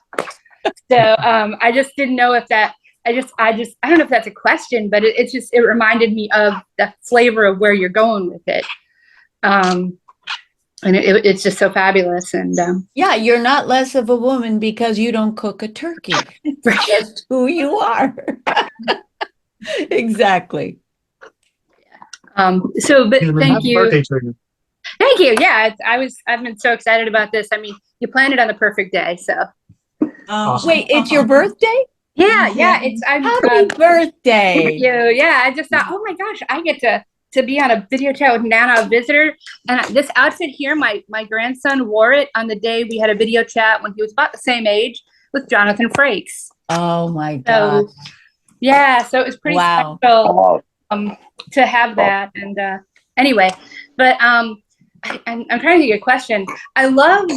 So I just didn't know if that, I don't know if that's a question, but it reminded me of the flavor of where you're going with it. And it's just so fabulous. And yeah, you're not less of a woman because you don't cook a turkey. That's just who you are. Exactly. But thank you. Birthday to you. Thank you. Yeah, I've been so excited about this. I mean, you planned it on the perfect day. So Awesome. Wait, it's your birthday? yeah, Happy birthday. Thank you. Yeah, I just thought, oh my gosh, I get to be on a video chat with Nana, a visitor. And this outfit here, my grandson wore it on the day we had a video chat when he was about the same age with Jonathan Frakes. Oh my God. So yeah, so it was pretty special to have that. And anyway, but I'm trying to think of a question. I love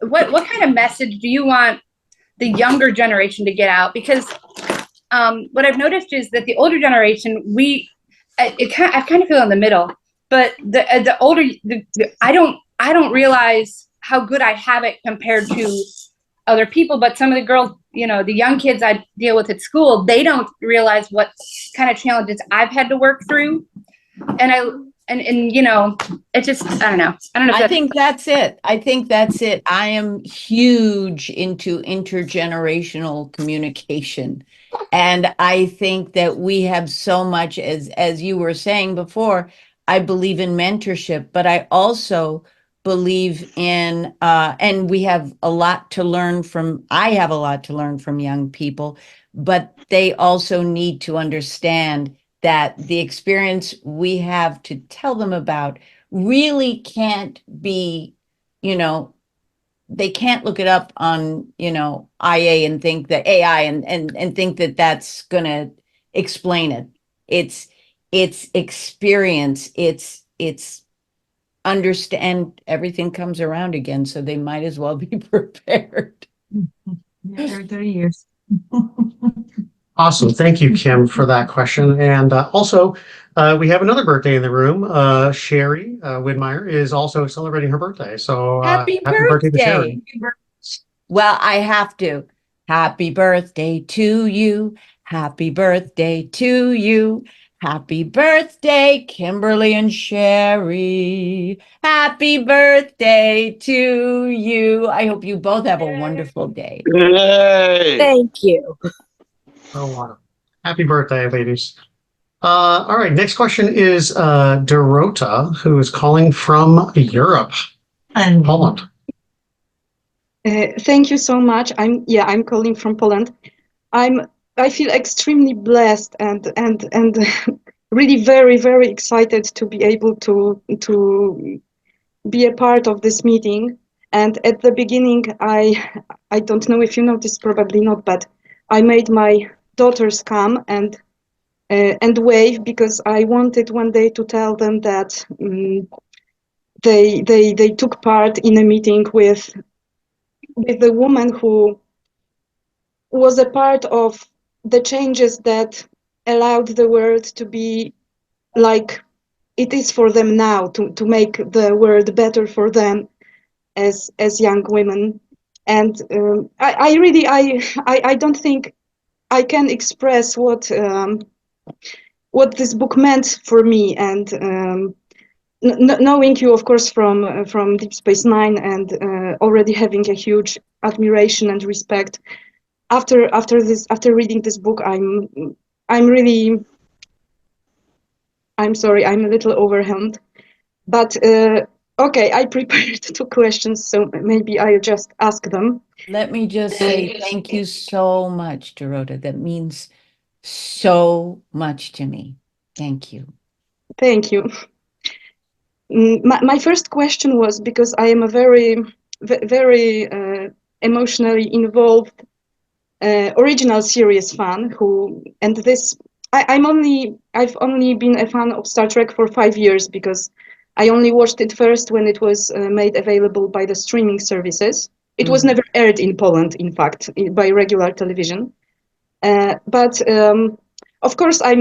what kind of message do you want the younger generation to get out? Because what I've noticed is that the older generation, I kind of feel in the middle, but the older, I don't realize how good I have it compared to other people, but some of the girls, the young kids I deal with at school, they don't realize what kind of challenges I've had to work through. And it just, I don't know. I think that's it. I am huge into intergenerational communication. And I think that we have so much, as you were saying before, I believe in mentorship, but I also believe in, and we have a lot to learn from, I have a lot to learn from young people, but they also need to understand that the experience we have to tell them about really can't be, they can't look it up on, IA and think that AI and think that that's going to explain it. It's experience. It's understand, everything comes around again. So they might as well be prepared. Yeah, every 30 years. Awesome. Thank you, Kim, for that question. And also, we have another birthday in the room. Sherry Widmeyer is also celebrating her birthday. So Happy birthday to Sherry. Well, I have to. Happy birthday to you. Happy birthday to you. Happy birthday, Kimberly and Sherry. Happy birthday to you. I hope you both have a wonderful day. Yay! Thank you. Oh, wow. Happy birthday, ladies. All right. Next question is Dorota, who is calling from Europe. And Poland. Thank you so much. I'm calling from Poland. I feel extremely blessed and really very, very excited to be able to be a part of this meeting. And at the beginning, I don't know if you noticed, probably not, but I made my daughters come and wave because I wanted one day to tell them that they took part in a meeting with a woman who was a part of the changes that allowed the world to be like it is for them now, to make the world better for them as young women. And I really I don't think I can express what this book meant for me. And knowing you, of course, from Deep Space Nine, and already having a huge admiration and respect after reading this book, I'm really, I'm sorry, I'm a little overwhelmed. But okay, I prepared two questions, so maybe I'll just ask them. Let me just say thank you so much, Dorota. That means so much to me. Thank you. Thank you. My first question was because I am a very emotionally involved original series fan and this I've only been a fan of Star Trek for 5 years because I only watched it first when it was made available by the streaming services. It was never aired in Poland, in fact, by regular television. But of course, I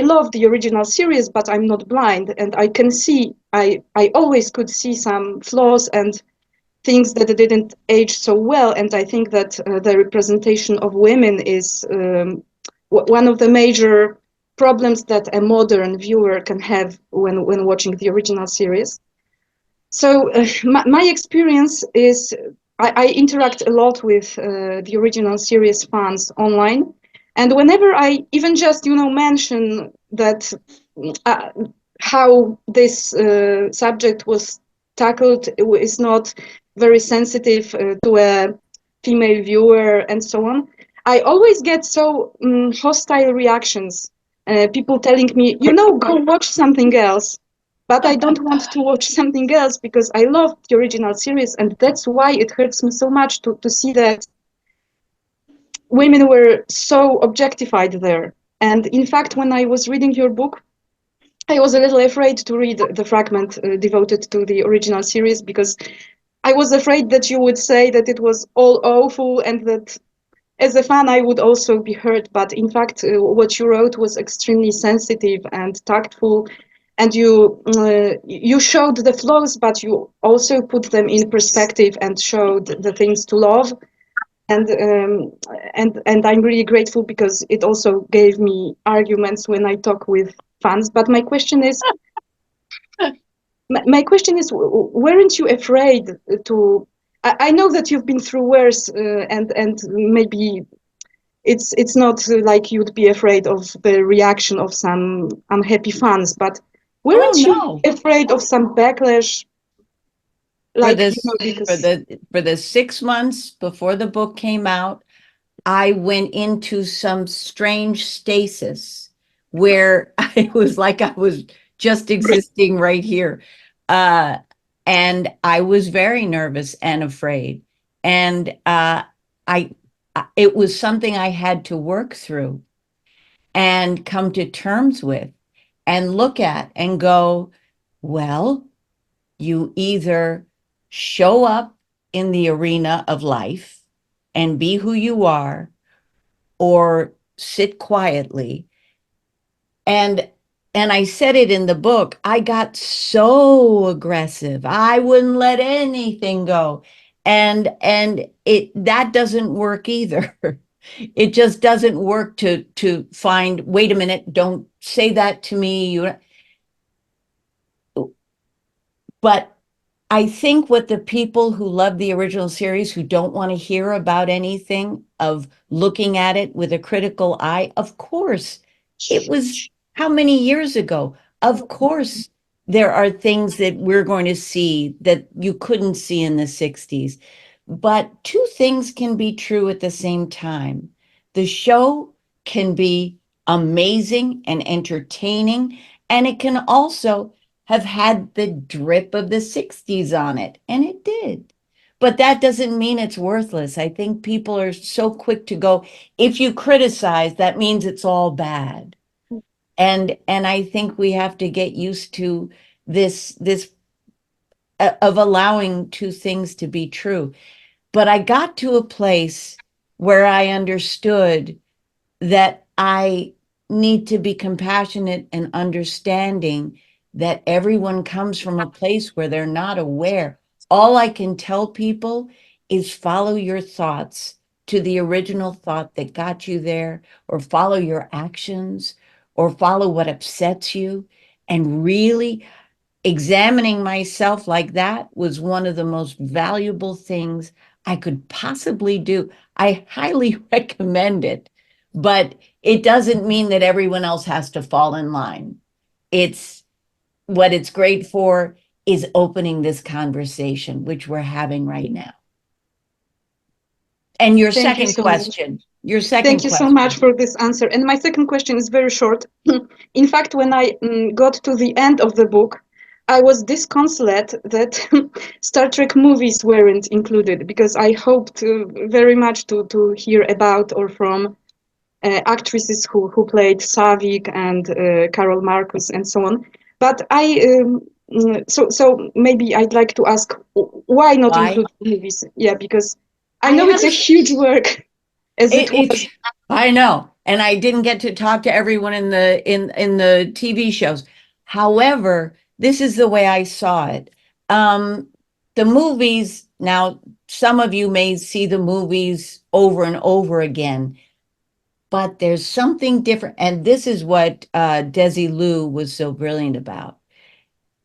love the original series, but I'm not blind, and I can see I always could see some flaws and things that didn't age so well. And I think that the representation of women is one of the major problems that a modern viewer can have when watching the original series. So my experience is I interact a lot with the original series fans online, and whenever I even just mention that uh, how this subject was tackled is not very sensitive to a female viewer and so on, I always get so hostile reactions. People telling me, go watch something else. But I don't want to watch something else because I love the original series, and that's why it hurts me so much to see that women were so objectified there. And in fact, when I was reading your book, I was a little afraid to read the fragment devoted to the original series because I was afraid that you would say that it was all awful and that as a fan I would also be hurt. But in fact, what you wrote was extremely sensitive and tactful, and you showed the flaws, but you also put them in perspective and showed the things to love. And I'm really grateful because it also gave me arguments when I talk with fans. But my question is, weren't you afraid to? I know that you've been through worse, and maybe it's not like you'd be afraid of the reaction of some unhappy fans, but weren't you afraid of some backlash? Like, For the 6 months before the book came out, I went into some strange stasis where I was like I was just existing right here. And I was very nervous and afraid. And it was something I had to work through and come to terms with and look at and go, well, you either show up in the arena of life and be who you are, or sit quietly. And I said it in the book, I got so aggressive. I wouldn't let anything go. And that doesn't work either. It just doesn't work to find, wait a minute, don't say that to me. But I think what the people who love the original series, who don't want to hear about anything of looking at it with a critical eye, of course, it was how many years ago? Of course, there are things that we're going to see that you couldn't see in the 60s. But two things can be true at the same time. The show can be amazing and entertaining, and it can also have had the drip of the 60s on it, and it did. But that doesn't mean it's worthless. I think people are so quick to go, if you criticize, that means it's all bad. And I think we have to get used to this of allowing two things to be true. But I got to a place where I understood that I need to be compassionate and understanding that everyone comes from a place where they're not aware. All I can tell people is follow your thoughts to the original thought that got you there, or follow your actions, or follow what upsets you. And really examining myself like that was one of the most valuable things I could possibly do. I highly recommend it, but it doesn't mean that everyone else has to fall in line. It's what it's great for is opening this conversation, which we're having right now. And your Thank you second so much. question, your second Thank you so question. much for this answer. And my second question is very short. In fact, when I got to the end of the book, I was disconsolate that Star Trek movies weren't included, because I hoped very much to hear about or from actresses who played Savik and Carol Marcus and so on. But so maybe I'd like to ask, why not Why? include movies? Yeah, because I I know it's a understand. huge work, as it was. It's I know, and I didn't get to talk to everyone in the TV shows. However, this is the way I saw it. The movies, now some of you may see the movies over and over again, but there's something different, and this is what Desi Liu was so brilliant about.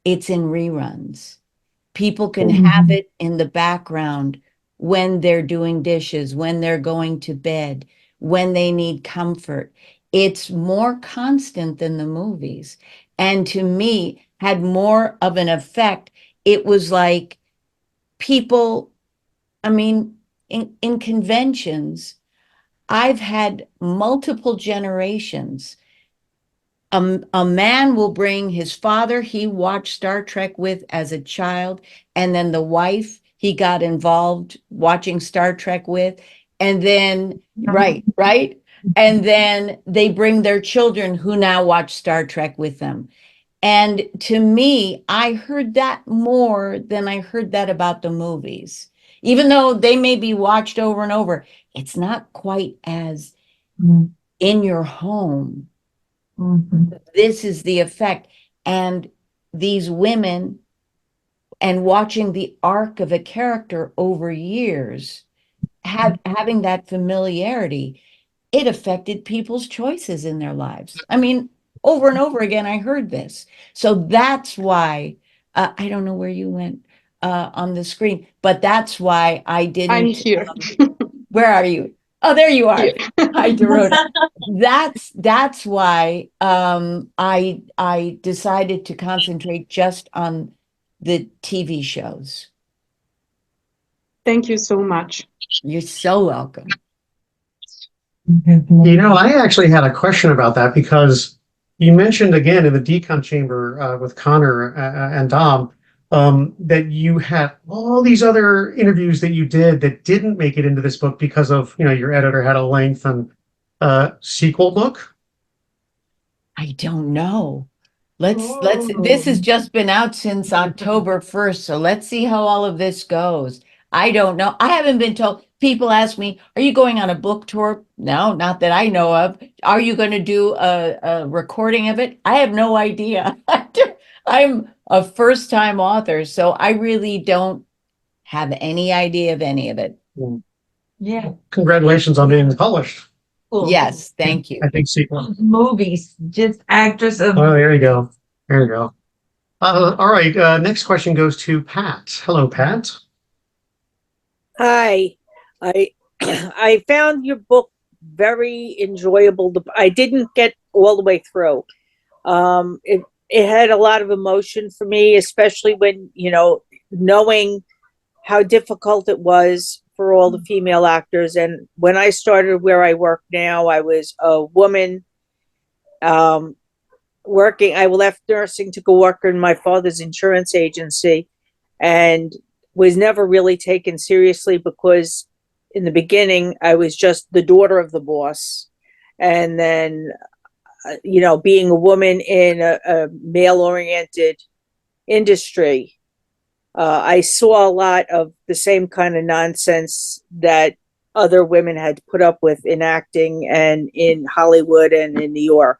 It's in reruns. People can have it in the background when they're doing dishes, when they're going to bed, when they need comfort. It's more constant than the movies. And to me, had more of an effect. It was like people, I mean, in conventions, I've had multiple generations. A man will bring his father he watched Star Trek with as a child, and then the wife he got involved watching Star Trek with, and then right, and then they bring their children who now watch Star Trek with them. And to me, I heard that more than I heard that about the movies. Even though they may be watched over and over, it's not quite as in your home. This is the effect. And these women, and watching the arc of a character over years, having that familiarity, it affected people's choices in their lives. I mean, over and over again, I heard this. So that's why, I don't know where you went on the screen, but that's why I I'm didn't. here. Where are you? Oh, there you are. Here. Hi, Dorota. That's why I decided to concentrate just on the TV shows. Thank you so much. You're so welcome. You know, I actually had a question about that because you mentioned again in the decon chamber with Connor and Dom that you had all these other interviews that you did that didn't make it into this book because of, you know, your editor had a length and sequel book. I don't know. This has just been out since October 1st, so let's see how all of this goes. I don't know. I haven't been told. People ask me, are you going on a book tour? No, not that I know of. Are you going to do a recording of it? I have no idea. I'm a first-time author, so I really don't have any idea of any of it. Yeah. Congratulations on being published. Cool. Yes, thank you. I think sequel. Movies, just actress of. Oh, there you go. There you go. All right. Next question goes to Pat. Hello, Pat. Hi, I I found your book very enjoyable. I didn't get all the way through. it had a lot of emotion for me, especially when, knowing how difficult it was for all the female actors. And when I started where I work now, I was a woman working. I left nursing to go work in my father's insurance agency and was never really taken seriously because in the beginning, I was just the daughter of the boss. And then, being a woman in a male oriented industry, I saw a lot of the same kind of nonsense that other women had put up with in acting and in Hollywood and in New York.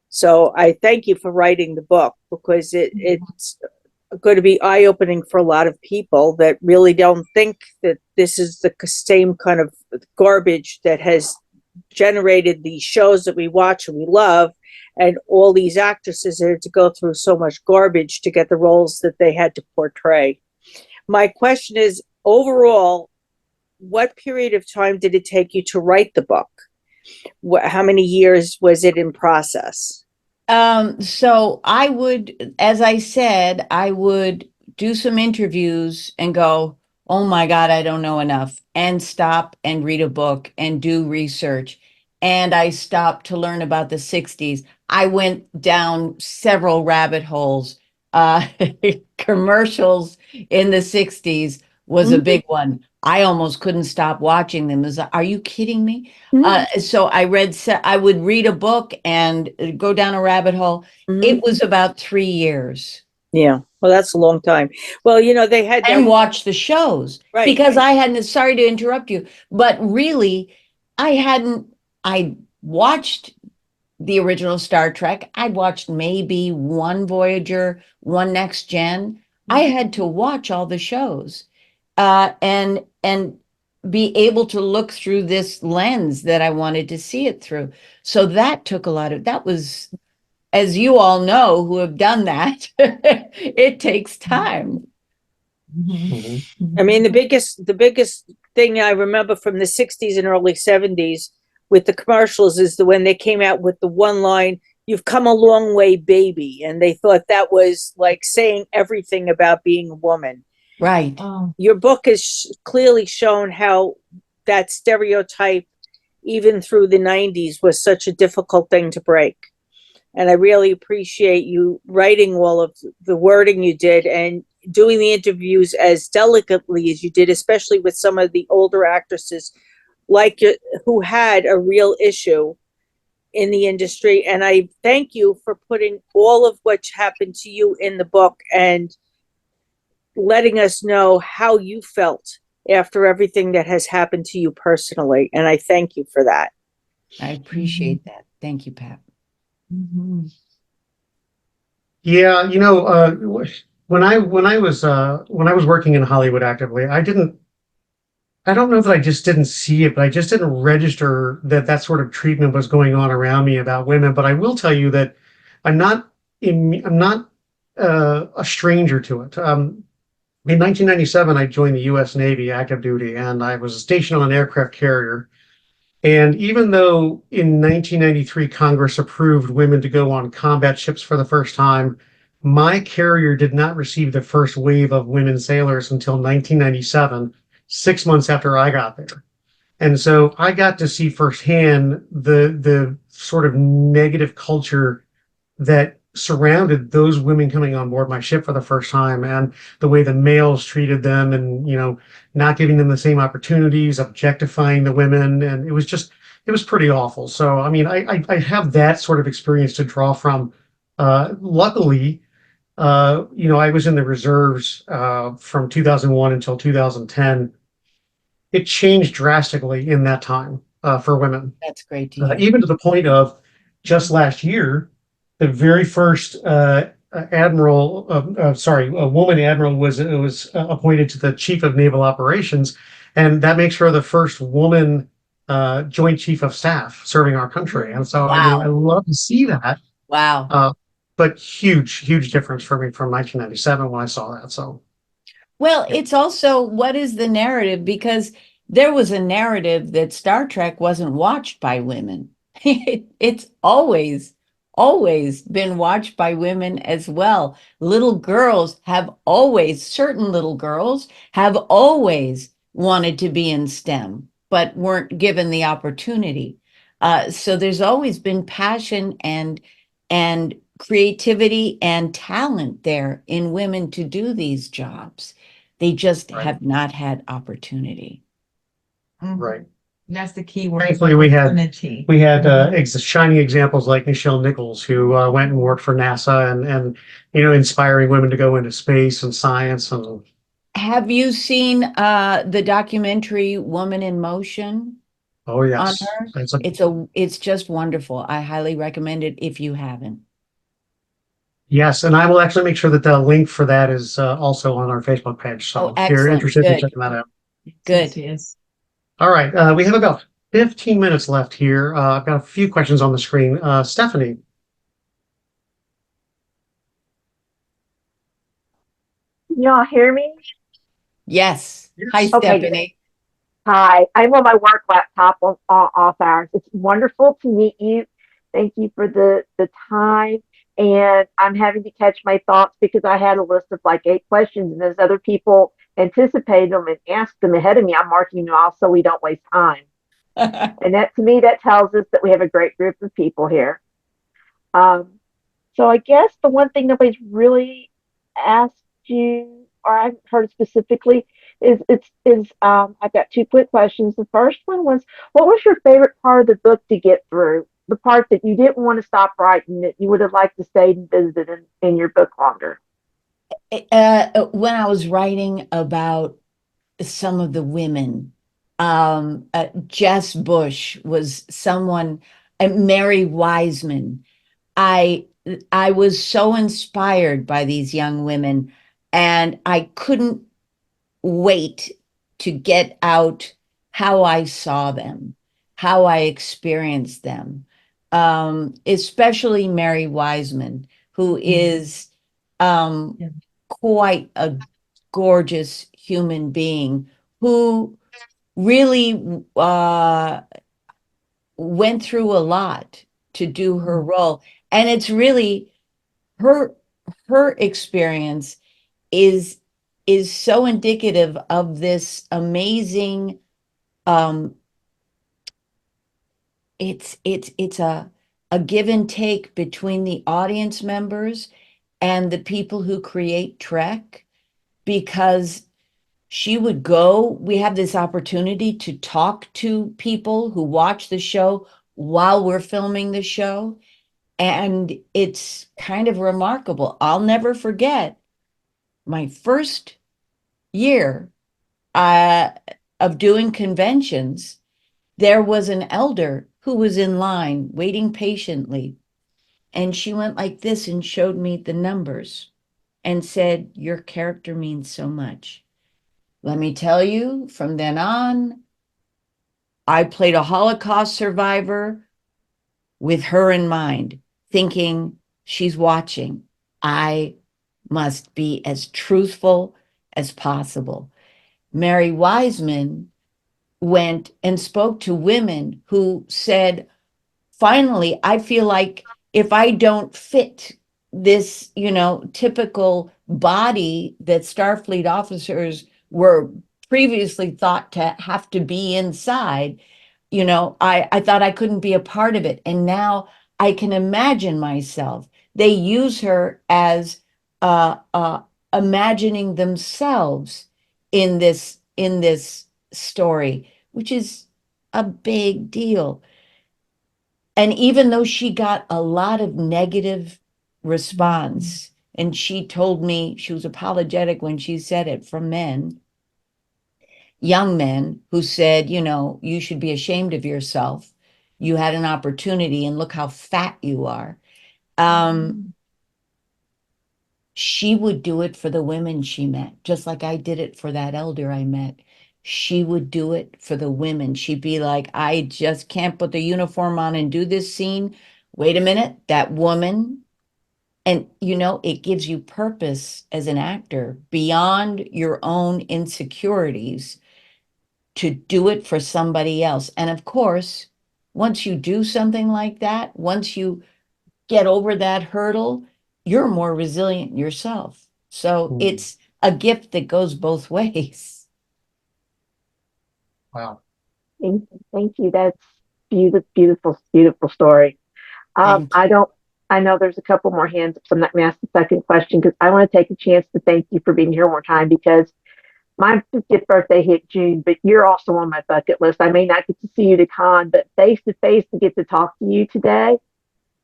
So I thank you for writing the book because it's going to be eye-opening for a lot of people that really don't think that this is the same kind of garbage that has generated the shows that we watch and we love, and all these actresses had to go through so much garbage to get the roles that they had to portray. My question is, overall, what period of time did it take you to write the book? How many years was it in process? So I would, as I said, I would do some interviews and go, oh my God, I don't know enough, and stop and read a book and do research. And I stopped to learn about the 60s. I went down several rabbit holes. Uh, Commercials in the 60s was a big one. I almost couldn't stop watching them. It was, are you kidding me? So I would read a book and go down a rabbit hole. It was about 3 years. Yeah. Well, that's a long time. Well, they had And watch the shows. Right. Because I hadn't, sorry to interrupt you, but really, I watched the original Star Trek. I'd watched maybe one Voyager, one Next Gen. I had to watch all the shows, and be able to look through this lens that I wanted to see it through. So that took that was, as you all know, who have done that, it takes time. I mean, the biggest thing I remember from the 60s and early 70s with the commercials is when they came out with the one line, "You've come a long way, baby." And they thought that was like saying everything about being a woman. Right. Your book has clearly shown how that stereotype, even through the 90s, was such a difficult thing to break. And I really appreciate you writing all of the wording you did and doing the interviews as delicately as you did, especially with some of the older actresses like you, who had a real issue in the industry. And I thank you for putting all of what happened to you in the book and letting us know how you felt after everything that has happened to you personally. And I thank you for that. I appreciate that. Thank you, Pat. Yeah, when I was working in Hollywood actively, I don't know that I just didn't see it, but I just didn't register that sort of treatment was going on around me about women. But I will tell you that I'm not a stranger to it. In 1997, I joined the U.S. Navy active duty, and I was stationed on an aircraft carrier. And even though in 1993 Congress approved women to go on combat ships for the first time, my carrier did not receive the first wave of women sailors until 1997, 6 months after I got there. And so I got to see firsthand the sort of negative culture that surrounded those women coming on board my ship for the first time, and the way the males treated them, and not giving them the same opportunities, objectifying the women, and it was pretty awful. So I mean, I have that sort of experience to draw from. Luckily, I was in the reserves from 2001 until 2010. It changed drastically in that time for women. That's great to hear. Even to the point of just last year, the very first a woman admiral was appointed to the chief of naval operations, and that makes her the first woman joint chief of staff serving our country. And so, Wow. I love to see that. Wow. But huge difference for me from 1997 when I saw that. So, Well, it's also, what is the narrative? Because there was a narrative that Star Trek wasn't watched by women. It's always always been watched by women as well. Certain little girls have always wanted to be in STEM, but weren't given the opportunity. So there's always been passion and creativity and talent there in women to do these jobs. They just Right. have not had opportunity. Right. That's the key word. Thankfully, we had opportunity. shining examples like Nichelle Nichols, who went and worked for NASA and inspiring women to go into space and science. And Have you seen the documentary Woman in Motion oh on yes, her? that's a It's just wonderful. I highly recommend it if you haven't. yes, and I will actually make sure that the link for that is also on our Facebook page. Oh, So if you're excellent. interested in Good. checking that out. Good. Yes. All right, we have about 15 minutes left here. I've got a few questions on the screen. Stephanie. Y'all hear me? Yes. Hi, Yes. Okay, good. Stephanie. Hi, I'm on my work laptop on off hours. It's wonderful to meet you. Thank you for the time. And I'm having to catch my thoughts because I had a list of like 8 questions, and as other people anticipated them and asked them ahead of me, I'm marking them off so we don't waste time. And that to me, that tells us that we have a great group of people here. Um, So I guess the one thing nobody's really asked you, or I haven't heard specifically, is I've got 2 quick questions. The first one was, what was your favorite part of the book to get through? The part that you didn't want to stop writing, that you would have liked to stay and visited in your book longer. When I was writing about some of the women, Jess Bush was someone, Mary Wiseman. I I was so inspired by these young women, and I couldn't wait to get out how I saw them, how I experienced them. Especially Mary Wiseman, who is Yeah. quite a gorgeous human being who really went through a lot to do her role. And it's really her her experience is is so indicative of this amazing um it's a give and take between the audience members and the people who create Trek, because we have this opportunity to talk to people who watch the show while we're filming the show. And it's kind of remarkable. I'll never forget my first year uh, of doing conventions. There was an elder who was in line waiting patiently. And she went like this and showed me the numbers and said, "Your character means so much." Let me tell you, from then on, I played a Holocaust survivor with her in mind, thinking she's watching. I must be as truthful as possible. Mary Wiseman went and spoke to women who said, finally, I feel like if I don't fit this, typical body that Starfleet officers were previously thought to have to be inside, I thought I couldn't be a part of it. And now I can imagine myself. They use her as imagining themselves in this story, which is a big deal. And even though she got a lot of negative response, and she told me she was apologetic when she said it, from men, young men who said, you should be ashamed of yourself. You had an opportunity and look how fat you are. She would do it for the women she met, just like I did it for that elder I met. She would do it for the women. She'd be like, I just can't put the uniform on and do this scene. Wait a minute, that woman. And, it gives you purpose as an actor beyond your own insecurities to do it for somebody else. And of course, once you do something like that, once you get over that hurdle, you're more resilient yourself. So it's a gift that goes both ways. Wow. Thank you. That's beautiful, beautiful story. Thank I you. don't, I know there's a couple more hands up, so I'm not going to ask the second question because I want to take a chance to thank you for being here one more time because my 50th birthday hit June, but you're also on my bucket list. I may not get to see you to con, but face to face to get to talk to you today,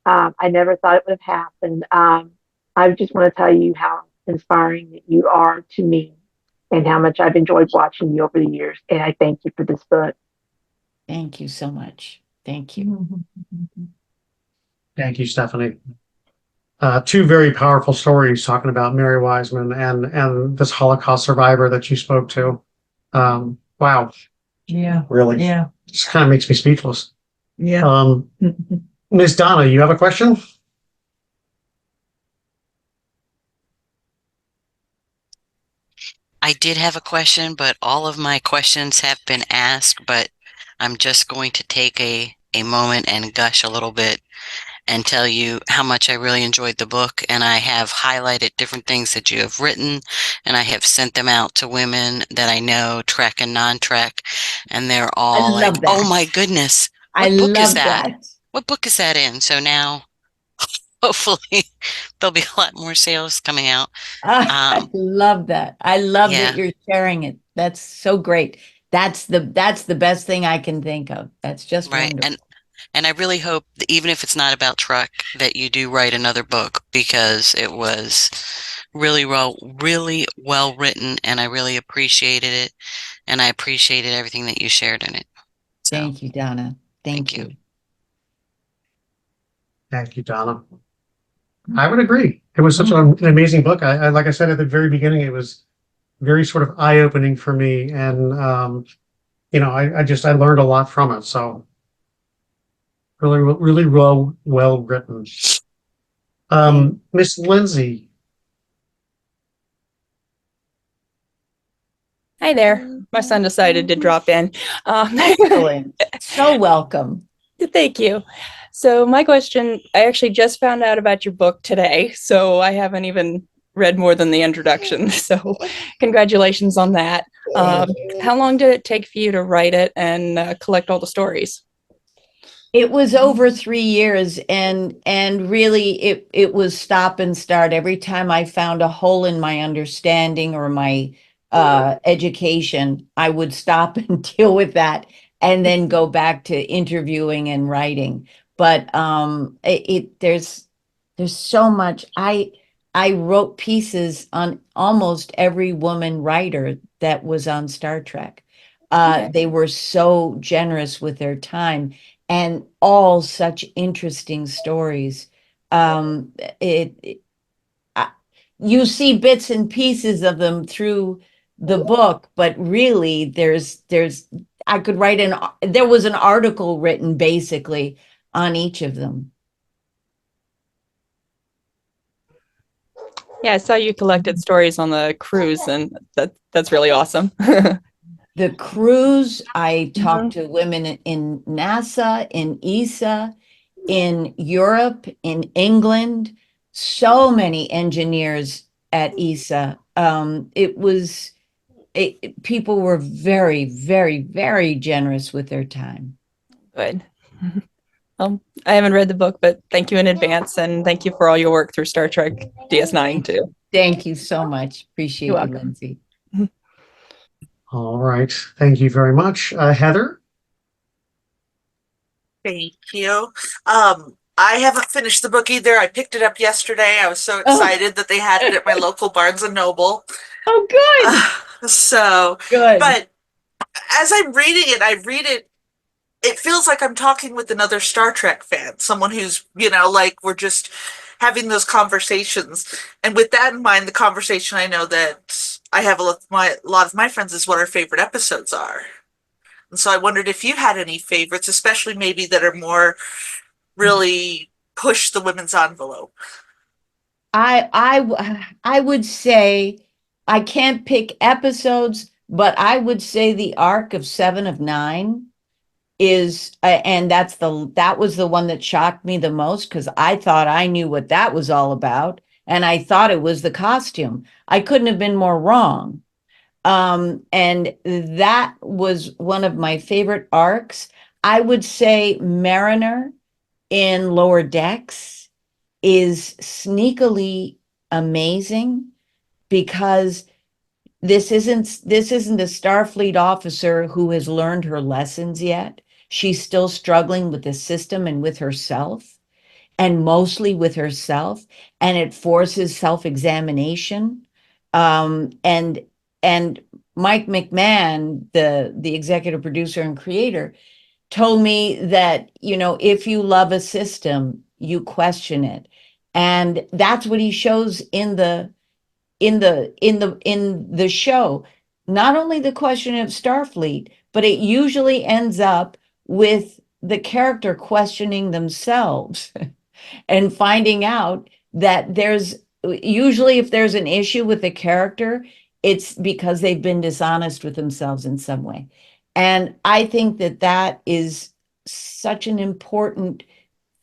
I never thought it would have happened. I just want to tell you how inspiring that you are to me and how much I've enjoyed watching you over the years. And I thank you for this book. Thank you so much. Thank you. Thank you, Stephanie. Two very powerful stories talking about Mary Wiseman and this Holocaust survivor that you spoke to. Wow, Yeah. really, Yeah. just kind of makes me speechless. Yeah. Miss Donna, you have a question? I did have a question, but all of my questions have been asked, but I'm just going to take a moment and gush a little bit and tell you how much I really enjoyed the book. And I have highlighted different things that you have written, and I have sent them out to women that I know, Trek and non-Trek, and they're all like, love oh that. my goodness, I what book is love that? that. What book is that in? So now hopefully there'll be a lot more sales coming out. I love that. I love that Yeah, you're sharing it. That's so great. That's the best thing I can think of. That's just right. wonderful. And I really hope that even if it's not about truck, that you do write another book because it was really well written, and I really appreciated it, and I appreciated everything that you shared in it. So Thank you, Donna. thank Thank you. you. Thank you, Donna. I would agree. It was such an amazing book. Like I said at the very beginning, it was very sort of eye-opening for me, and I learned a lot from it. So really well written. Miss Lindsay. Hi there. My son decided to drop in. Excellent. So welcome. Thank you. So my question, I actually just found out about your book today, so I haven't even read more than the introduction. So congratulations on that. How long did it take for you to write it and collect all the stories? It was over 3 years, and really it was stop and start. Every time I found a hole in my understanding or my education, I would stop and deal with that and then go back to interviewing and writing. But there's so much. I wrote pieces on almost every woman writer that was on Star Trek. They were so generous with their time and all such interesting stories. Um, it, it- I- you see bits and pieces of them through the book, but really I could write there was an article written basically on each of them. Yeah, I saw you collected stories on the cruise, and that's really awesome. The cruise, I talked Mhm. to women in NASA, in ESA, in Europe, in England, so many engineers at ESA. People were very generous with their time. Good. I haven't read the book, but thank you in advance, and thank you for all your work through Star Trek DS9 too. Thank you so much. You're Appreciate you, welcome. Lindsay. All right. Thank you very much. Heather? Thank you. I haven't finished the book either. I picked it up yesterday. I was so Oh, excited that they had it at my local Barnes and Noble. oh, good, So, good. but as I'm reading it, it feels like I'm talking with another Star Trek fan, someone who's, like we're just having those conversations. And with that in mind, the conversation I know that I have a lot of my friends is what our favorite episodes are. And so I wondered if you had any favorites, especially maybe that are more really push the women's envelope. I would say I can't pick episodes, but I would say the arc of Seven of Nine is and that was the one that shocked me the most, because I thought I knew what that was all about, and I thought it was the costume. I couldn't have been more wrong. And that was one of my favorite arcs. I would say Mariner in Lower Decks is sneakily amazing, because this isn't a Starfleet officer who has learned her lessons yet. She's still struggling with the system and with herself, and mostly with herself, and it forces self-examination. And Mike McMahon, the executive producer and creator, told me that, if you love a system, you question it. And that's what he shows in the show. Not only the question of Starfleet, but it usually ends up with the character questioning themselves and finding out that there's usually, if there's an issue with the character, it's because they've been dishonest with themselves in some way. And I think that that is such an important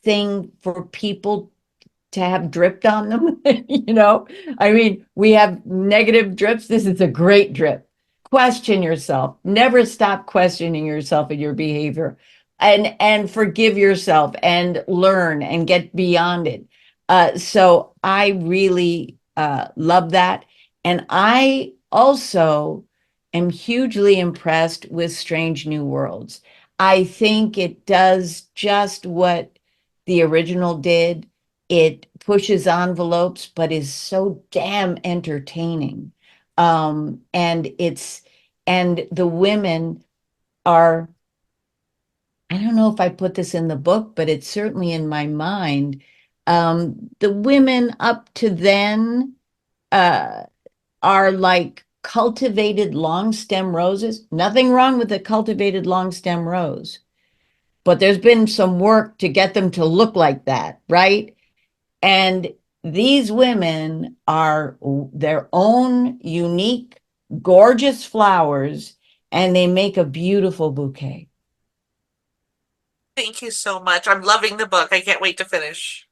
thing for people to have dripped on them. I mean, we have negative drips. This is a great drip. Question yourself. Never stop questioning yourself and your behavior, and forgive yourself and learn and get beyond it. So I really love that. And I also am hugely impressed with Strange New Worlds. I think it does just what the original did. It pushes envelopes, but is so damn entertaining. And the women are, I don't know if I put this in the book, but it's certainly in my mind. The women up to then are like cultivated long stem roses. Nothing wrong with a cultivated long stem rose, but there's been some work to get them to look like that, right? And these women are their own unique, gorgeous flowers, and they make a beautiful bouquet. Thank you so much. I'm loving the book. I can't wait to finish.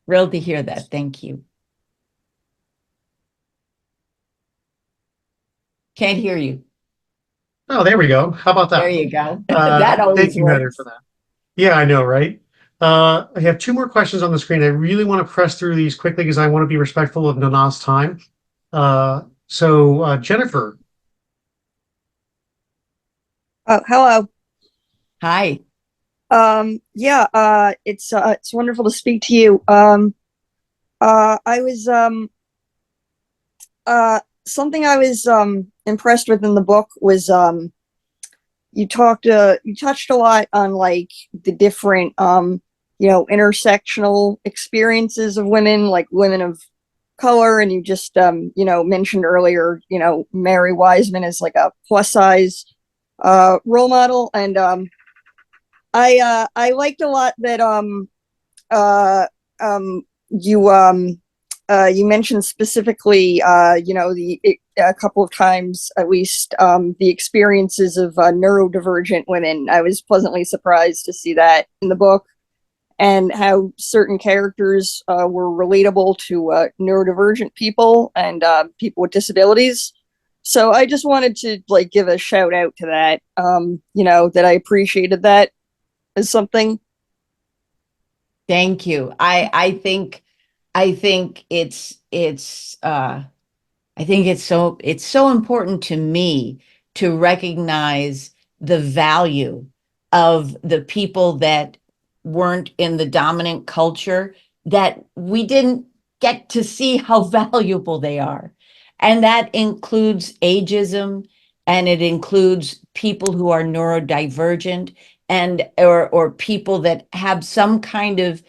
Thrilled to hear that. Thank you. Can't hear you. Oh, there we go. How about There that? you go. That always Thank you, Heather, works. for that. Yeah, I know, right? I have two more questions on the screen. I really want to press through these quickly because I want to be respectful of Nana's time. Jennifer. Oh, hello. Hi. It's wonderful to speak to you. I was something I was impressed with in the book was you touched a lot on like the different intersectional experiences of women, like women of color, and you just mentioned earlier, Mary Wiseman as like a plus size role model, and I liked a lot that you mentioned specifically a couple of times at least the experiences of neurodivergent women. I was pleasantly surprised to see that in the book, and how certain characters were relatable to neurodivergent people and people with disabilities. So I just wanted to like give a shout out to that. That I appreciated that as something. Thank you. I think it's so important to me to recognize the value of the people that weren't in the dominant culture, that we didn't get to see how valuable they are. And that includes ageism, and it includes people who are neurodivergent, and or people that have some kind of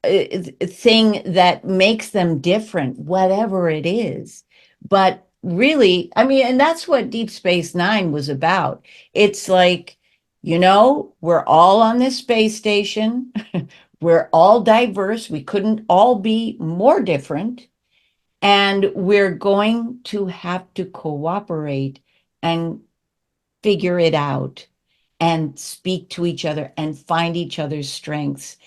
thing that makes them different, whatever it is. But really, I mean, and that's what Deep Space Nine was about. It's like, we're all on this space station. We're all diverse. We couldn't all be more different. And we're going to have to cooperate and figure it out. and speak to each other and find each other's strengths.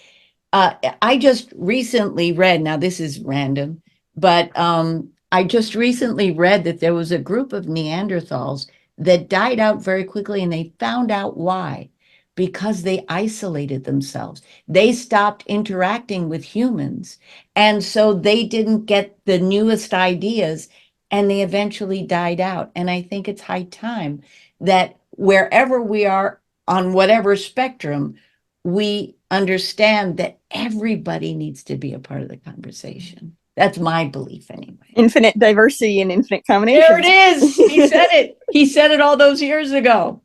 I just recently read, now this is random, but I just recently read that there was a group of Neanderthals that died out very quickly, and they found out why. Because they isolated themselves. They stopped interacting with humans. And so they didn't get the newest ideas, and they eventually died out. And I think it's high time that wherever we are on whatever spectrum, we understand that everybody needs to be a part of the conversation. That's my belief anyway. Infinite diversity and infinite combinations. There it is. He said it. He said it all those years ago.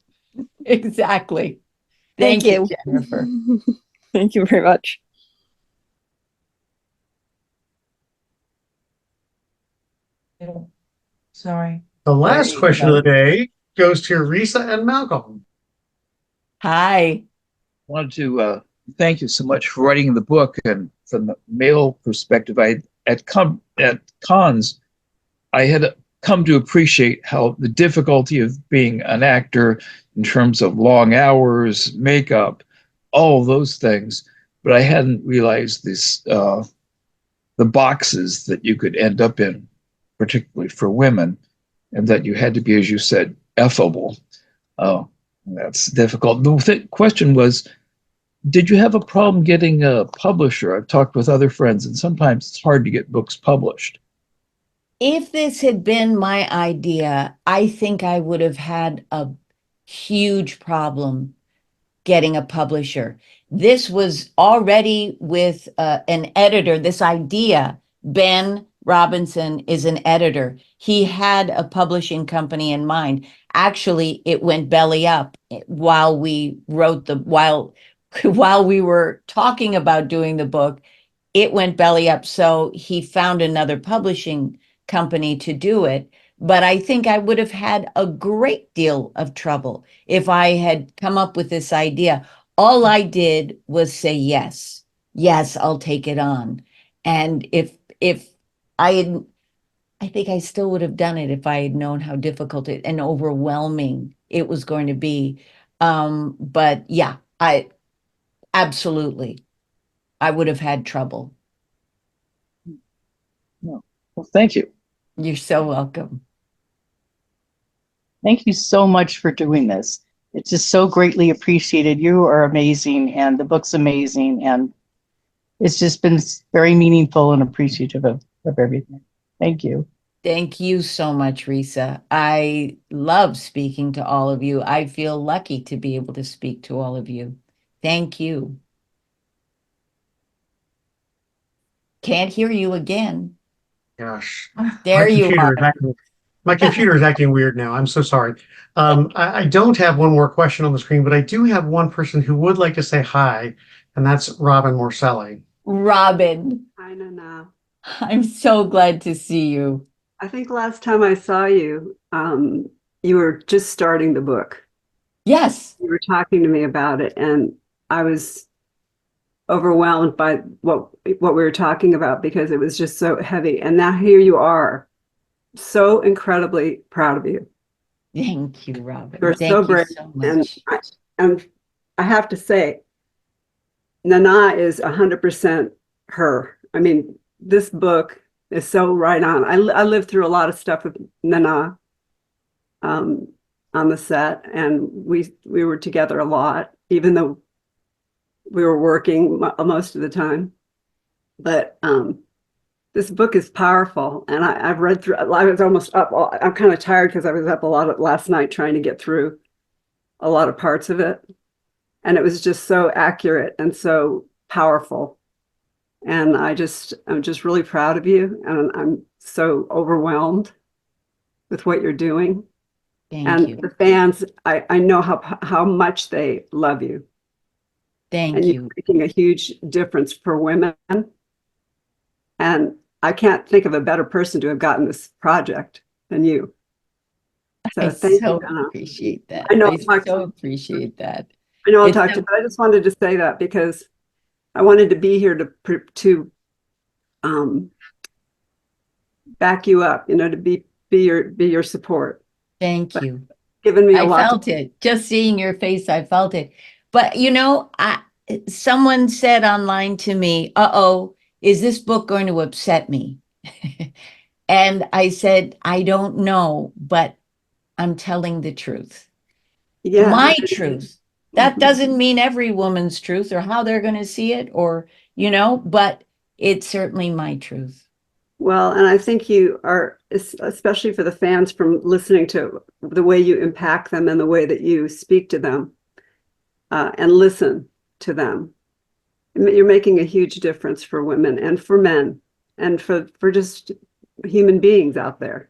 Exactly. Thank you, Jennifer. Thank you very much. Sorry. The last There you question go. of the day goes to Risa and Malcolm. Hi. Wanted to thank you so much for writing the book. And from the male perspective, at cons, I had come to appreciate how the difficulty of being an actor in terms of long hours, makeup, all of those things. But I hadn't realized the boxes that you could end up in, particularly for women, and that you had to be, as you said, effable. That's difficult. The question was, did you have a problem getting a publisher? I've talked with other friends, and sometimes it's hard to get books published. If this had been my idea, I think I would have had a huge problem getting a publisher. This was already with an editor, this idea. Ben Robinson is an editor. He had a publishing company in mind. Actually, it went belly up while we wrote while we were talking about doing the book. It went belly up. So he found another publishing company to do it. But I think I would have had a great deal of trouble if I had come up with this idea. All I did was say yes. Yes, I'll take it on. And if I had, I think I still would have done it if I had known how difficult and overwhelming it was going to be. But yeah, I absolutely, I would have had trouble. No. Well, thank you. You're so welcome. Thank you so much for doing this. It's just so greatly appreciated. You are amazing, and the book's amazing, and it's just been very meaningful and appreciative of everything. Thank you. Thank you so much, Risa. I love speaking to all of you. I feel lucky to be able to speak to all of you. Thank you. Can't hear you again. Gosh, There you are. My computer is acting weird now. I'm so sorry. I don't have one more question on the screen, but I do have one person who would like to say hi, and that's Robin Morselli. Robin, Hi, Nana. I'm so glad to see you. I think last time I saw you, you were just starting the book. Yes. You were talking to me about it, and I was overwhelmed by what we were talking about because it was just so heavy. And now here you are, so incredibly proud of you. Thank you, Robin. You're Thank so you brave. so much. And I have to say, Nana is 100% her. I mean, this book is so right on. I lived through a lot of stuff with Nana on the set, and we were together a lot, even though we were working most of the time. But this book is powerful, and I've read through. I was almost up. I'm kind of tired because I was up a lot last night trying to get through a lot of parts of it, and it was just so accurate and so powerful. And I'm just really proud of you, and I'm so overwhelmed with what you're doing. Thank you. The fans, I know how much they love you. Thank you. You're making a huge difference for women. And I can't think of a better person to have gotten this project than you. So thank you, Donna. Appreciate that. I know I so appreciate that. I know I'll talk to you, but I just wanted to say that because I wanted to be here to back you up, to be your support. Thank you. given me a I lot. felt it. Just seeing your face, I felt it. But someone said online to me, "Uh-oh, is this book going to upset me?" And I said, "I don't know, but I'm telling the truth. Yeah. My truth. That doesn't mean every woman's truth or how they're going to see it or, but it's certainly my truth." Well, and I think you are, especially for the fans, from listening to the way you impact them and the way that you speak to them and listen to them. You're making a huge difference for women and for men and for just human beings out there.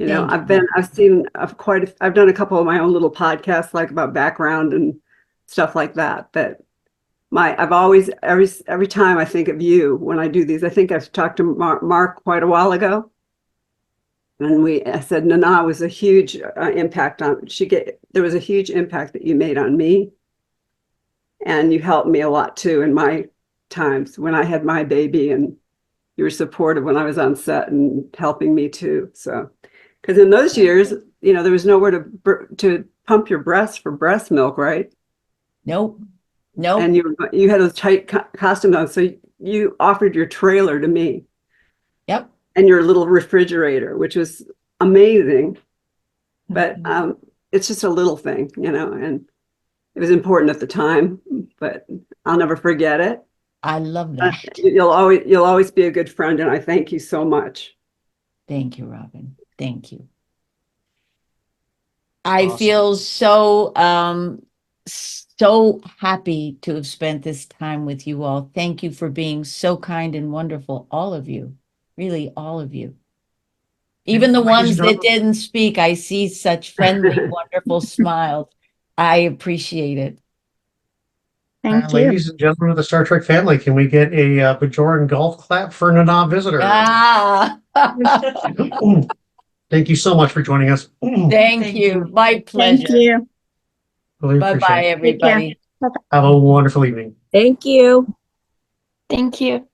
I've done a couple of my own little podcasts, like about background and stuff like that. I've always, every time I think of you when I do these, I think I've talked to Mark quite a while ago. And I said, Nana was a huge impact there was a huge impact that you made on me. And you helped me a lot too in my times when I had my baby, and you were supportive when I was on set and helping me too. So, because in those years, there was nowhere to pump your breast for breast milk, right? Nope. And you had those tight costumes on, so you offered your trailer to me. Yep. And your little refrigerator, which was amazing. But it's just a little thing, and it was important at the time, but I'll never forget it. I love that. You'll always be a good friend, and I thank you so much. Thank you, Robin. Thank you. I feel so happy to have spent this time with you all. Thank you for being so kind and wonderful, all of you. Really, all of you. Even the ones that didn't speak, I see such friendly, wonderful smiles. I appreciate it. Thank you. Ladies and gentlemen of the Star Trek family, can we get a Bajoran golf clap for Nana Visitor? Thank you so much for joining us. Thank you. My pleasure. Thank you. Really Bye-bye, appreciate it. everybody. Have a wonderful evening. Thank you. Thank you.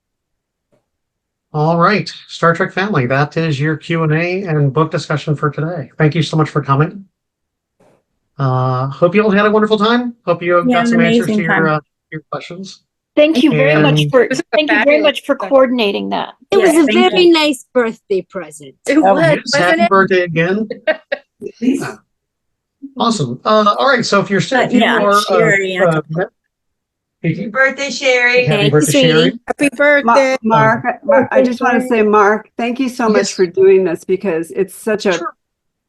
All right, Star Trek family, that is your Q&A and book discussion for today. Thank you so much for coming. Hope you all had a wonderful time. Hope you got some answers to your questions. Thank you very much for coordinating that. It was a very nice birthday present. It was, Yes, wasn't happy it? birthday again. Awesome. All right, so if you're still, if you are, Happy birthday, Sherry. happy birthday, Sherry. Happy birthday. Mark, I just want to say, Mark, thank you so much for doing this, because it's such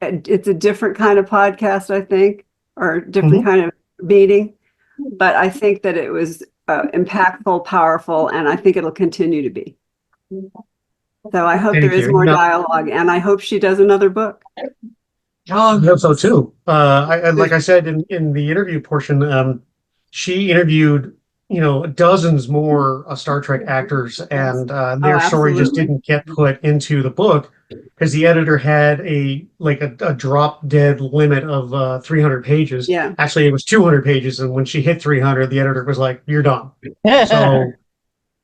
it's a different kind of podcast, I think, or a different kind of meeting. But I think that it was impactful, powerful, and I think it'll continue to be. So I hope there is more dialogue, and I hope she does another book. I hope so too. Like I said in the interview portion, she interviewed, dozens more Star Trek actors, and their story just didn't get put into the book because the editor had a drop dead limit of 300 pages. Yeah. Actually, it was 200 pages, and when she hit 300, the editor was like, "You're done." So.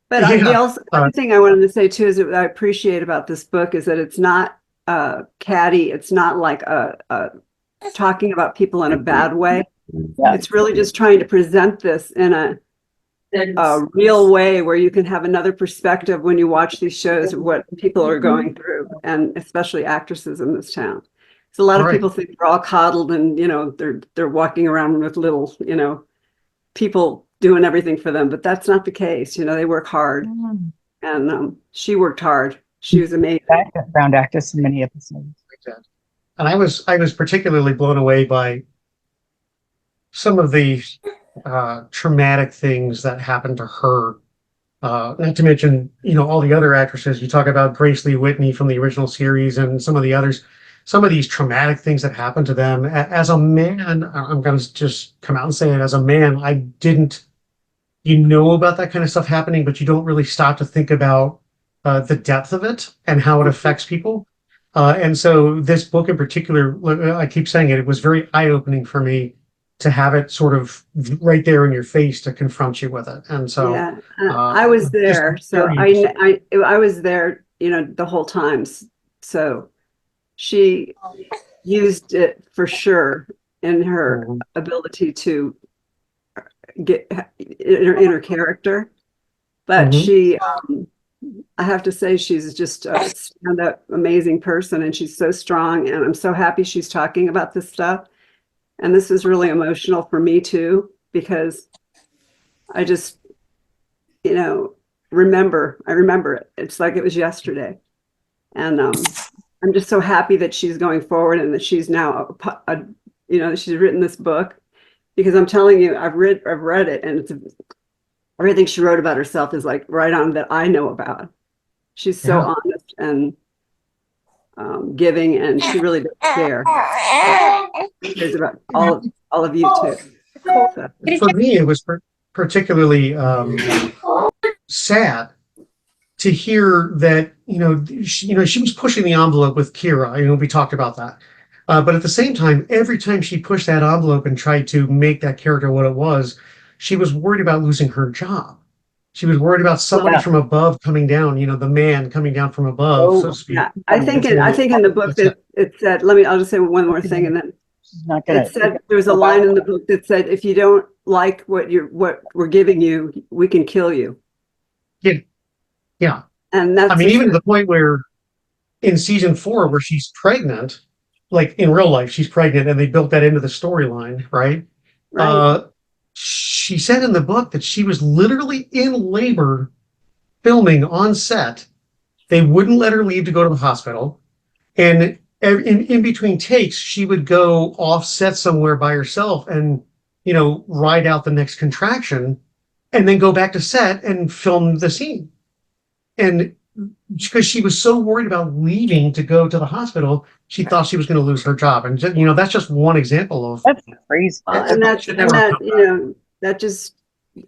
But the other thing I wanted to say too is that I appreciate about this book is that it's not catty. It's not like talking about people in a bad way. Yeah. It's really just trying to present this in a real way where you can have another perspective when you watch these shows of what people are going through, and especially actresses in this town. So a lot of people think they're all coddled and they're walking around with little people doing everything for them, but that's not the case. They work hard, and she worked hard. She was amazing. Background actress in many episodes. And I was particularly blown away by some of the traumatic things that happened to her. Not to mention, all the other actresses. You talk about Grace Lee Whitney from the original series and some of the others. Some of these traumatic things that happened to them. As a man, I'm going to just come out and say it. As a man, I didn't, about that kind of stuff happening, but you don't really stop to think about the depth of it and how it affects people. And so this book in particular, I keep saying it, it was very eye-opening for me to have it sort of right there in your face to confront you with it. And so I was there. So I was there, the whole time. So she used it for sure in her ability to get in her character. But she, I have to say, she's just a stand-up, amazing person, and she's so strong. And I'm so happy she's talking about this stuff. And this is really emotional for me too, because I just, I remember it. It's like it was yesterday. And I'm just so happy that she's going forward and that she's now, she's written this book, because I'm telling you, I've read it, and everything she wrote about herself is like right on that I know about. She's so honest and giving, and she really does care. She cares about all of you too. So. For me, it was particularly sad to hear that, she was pushing the envelope with Kira. We talked about that. But at the same time, every time she pushed that envelope and tried to make that character what it was, she was worried about losing her job. She was worried about somebody from above coming down, the man coming down from above, so to speak. Yeah, I think in the book that it said, I'll just say one more thing, and then it said, there was a line in the book that said, if you don't like what we're giving you, we can kill you. Yeah. And that's, even to the point where in season 4, where she's pregnant, like in real life, she's pregnant, and they built that into the storyline, right? She said in the book that she was literally in labor filming on set. They wouldn't let her leave to go to the hospital. And in between takes, she would go off set somewhere by herself and, ride out the next contraction, and then go back to set and film the scene. And because she was so worried about leaving to go to the hospital, she thought she was going to lose her job. And that's just one example of that's crazy. That just,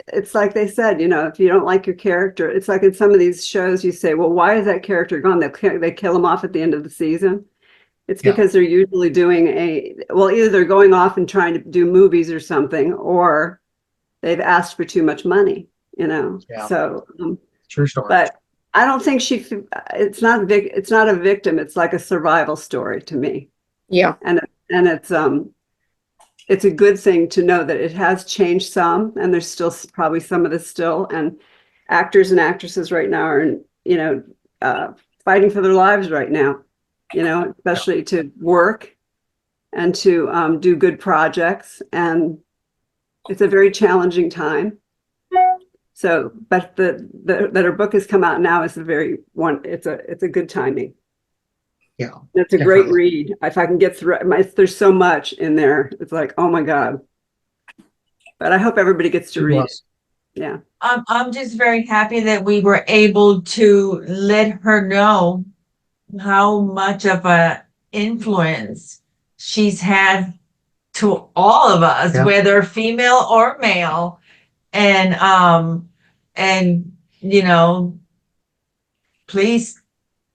it's like they said, if you don't like your character, it's like in some of these shows you say, well, why is that character gone? They kill him off at the end of the season. It's because they're usually doing either they're going off and trying to do movies or something, or they've asked for too much money, So, true story. But I don't think it's not a victim. It's like a survival story to me. Yeah. And it's a good thing to know that it has changed some, and there's still probably some of this still. And actors and actresses right now are, fighting for their lives right now, especially to work and to do good projects. And it's a very challenging time. So, but that her book has come out now is it's a good timing. Yeah. It's a great read. If I can get through it, there's so much in there. It's like, oh my God. But I hope everybody gets to read it. Yeah. I'm just very happy that we were able to let her know how much of a influence she's had to all of us, whether female or male. And please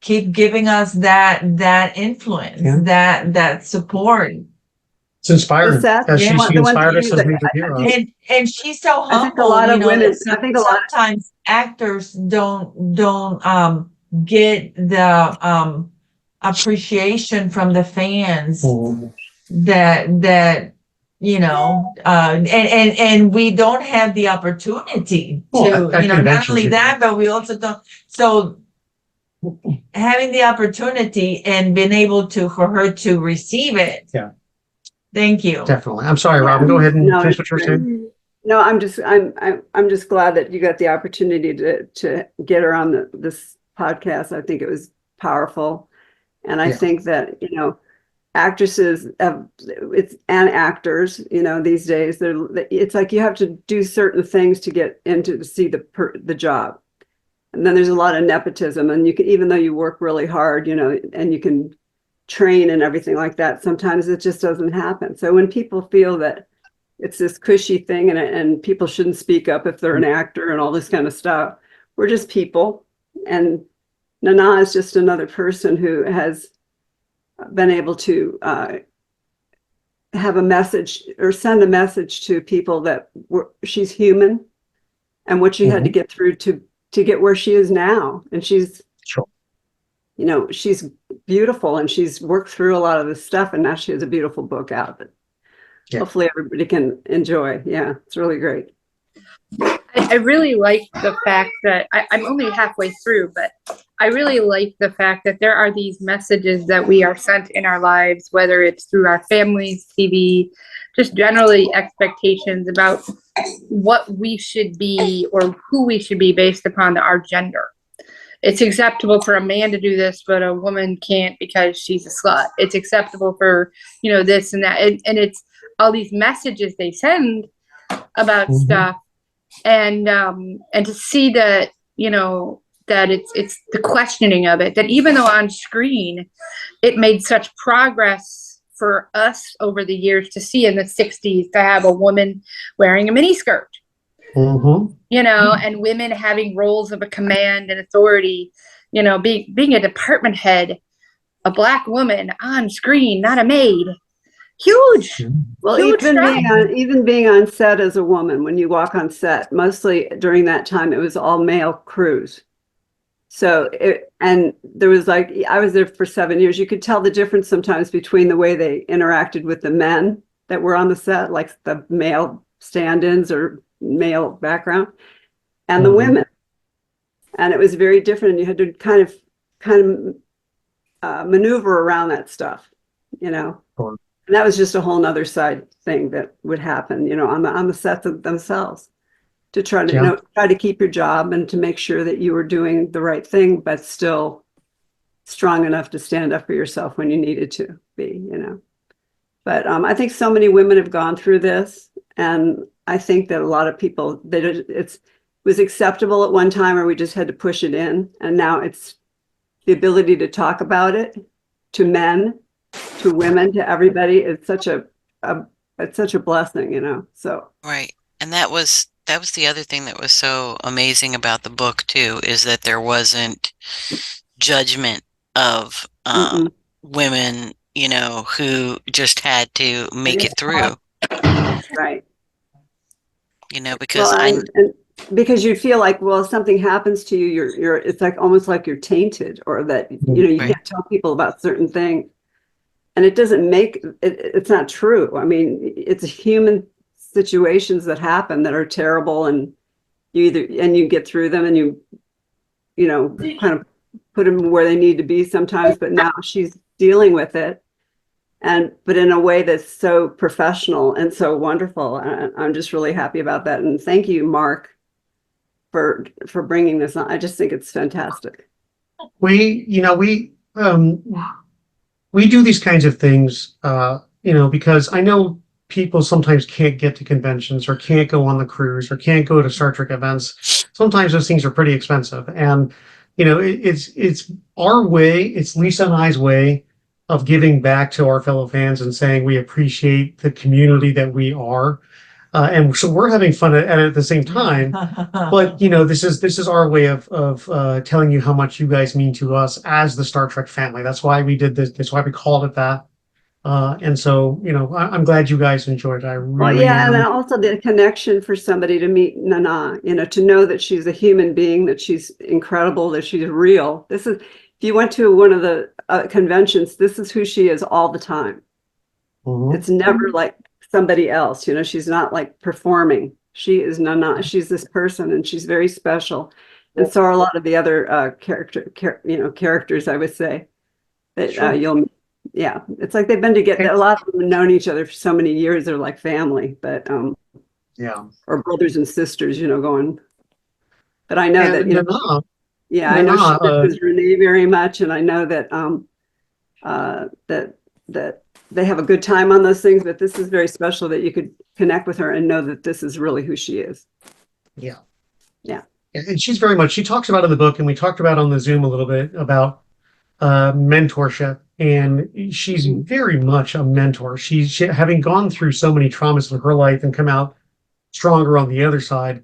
keep giving us that influence, that support. It's inspiring. She inspired us as major heroes. And she's so humble. I think a lot of women. Sometimes actors don't get the appreciation from the fans that and we don't have the opportunity to not only that, but we also don't. So having the opportunity and being able for her to receive it. Yeah. Thank you. Definitely. I'm sorry, Robin. Go ahead and finish what you're saying. No, I'm just glad that you got the opportunity to get her on this podcast. I think it was powerful, and I think that actresses and actors, these days it's like you have to do certain things to get into to see the job, and then there's a lot of nepotism, and you can, even though you work really hard, and you can train and everything like that, sometimes it just doesn't happen. So when people feel that it's this cushy thing and people shouldn't speak up if they're an actor and all this kind of stuff, we're just people, and Nana is just another person who has been able to have a message or send a message to people that she's human, and what she had to get through to get where she is now. And she's, she's beautiful, and she's worked through a lot of this stuff, and now she has a beautiful book out that hopefully everybody can enjoy. Yeah, it's really great. I really like the fact that I'm only halfway through, but I really like the fact that there are these messages that we are sent in our lives, whether it's through our families, TV, just generally expectations about what we should be or who we should be based upon our gender. It's acceptable for a man to do this, but a woman can't because she's a slut. It's acceptable for, this and that. And it's all these messages they send about stuff. And to see that, that it's the questioning of it, that even though on screen it made such progress for us over the years to see in the 60s to have a woman wearing a miniskirt, and women having roles of a command and authority, being a department head, a Black woman on screen, not a maid. Huge. Well, huge even being on set as a woman, when you walk on set, mostly during that time, it was all male crews. So and there was I was there for 7 years. You could tell the difference sometimes between the way they interacted with the men that were on the set, like the male stand-ins or male background, and the women. And it was very different. You had to kind of maneuver around that stuff, Sure. And that was just a whole nother side thing that would happen, on the sets themselves, to try to try to keep your job and to make sure that you were doing the right thing, but still strong enough to stand up for yourself when you needed to be, But I think so many women have gone through this, and I think that a lot of people it was acceptable at one time, or we just had to push it in, and now it's the ability to talk about it to men, to women, to everybody. It's such a blessing, so. Right. And that was the other thing that was so amazing about the book too, is that there wasn't judgment of women, who just had to make it through. Right. Because because you feel like, well, if something happens to you, it's like almost like you're tainted, or that, you can't tell people about certain things. And it doesn't it's not true. I mean, it's human situations that happen that are terrible, and you get through them, and you kind of put them where they need to be sometimes. But now she's dealing with it, but in a way that's so professional and so wonderful. And I'm just really happy about that. And thank you, Mark, for bringing this on. I just think it's fantastic. We do these kinds of things, because I know people sometimes can't get to conventions, or can't go on the cruise, or can't go to Star Trek events. Sometimes those things are pretty expensive. And, it's our way, it's Lisa and I's way of giving back to our fellow fans and saying we appreciate the community that we are. And so we're having fun at it at the same time. But, this is our way of telling you how much you guys mean to us as the Star Trek family. That's why we did this. That's why we called it that. And so, I'm glad you guys enjoyed it. I really and then also the connection for somebody to meet Nana, to know that she's a human being, that she's incredible, that she's real. If you went to one of the conventions, this is who she is all the time. It's never like somebody else, she's not like performing. She is Nana. She's this person, and she's very special. And so are a lot of the other characters, I would say, that it's like they've been together. A lot of them have known each other for so many years. They're like family, but or brothers and sisters, going. But I know that Nana, I know she works with Renee very much, and I know that that they have a good time on those things. But this is very special that you could connect with her and know that this is really who she is. Yeah. Yeah. And she's very much. She talks about in the book, and we talked about on the Zoom a little bit about mentorship, and she's very much a mentor. She having gone through so many traumas in her life and come out stronger on the other side.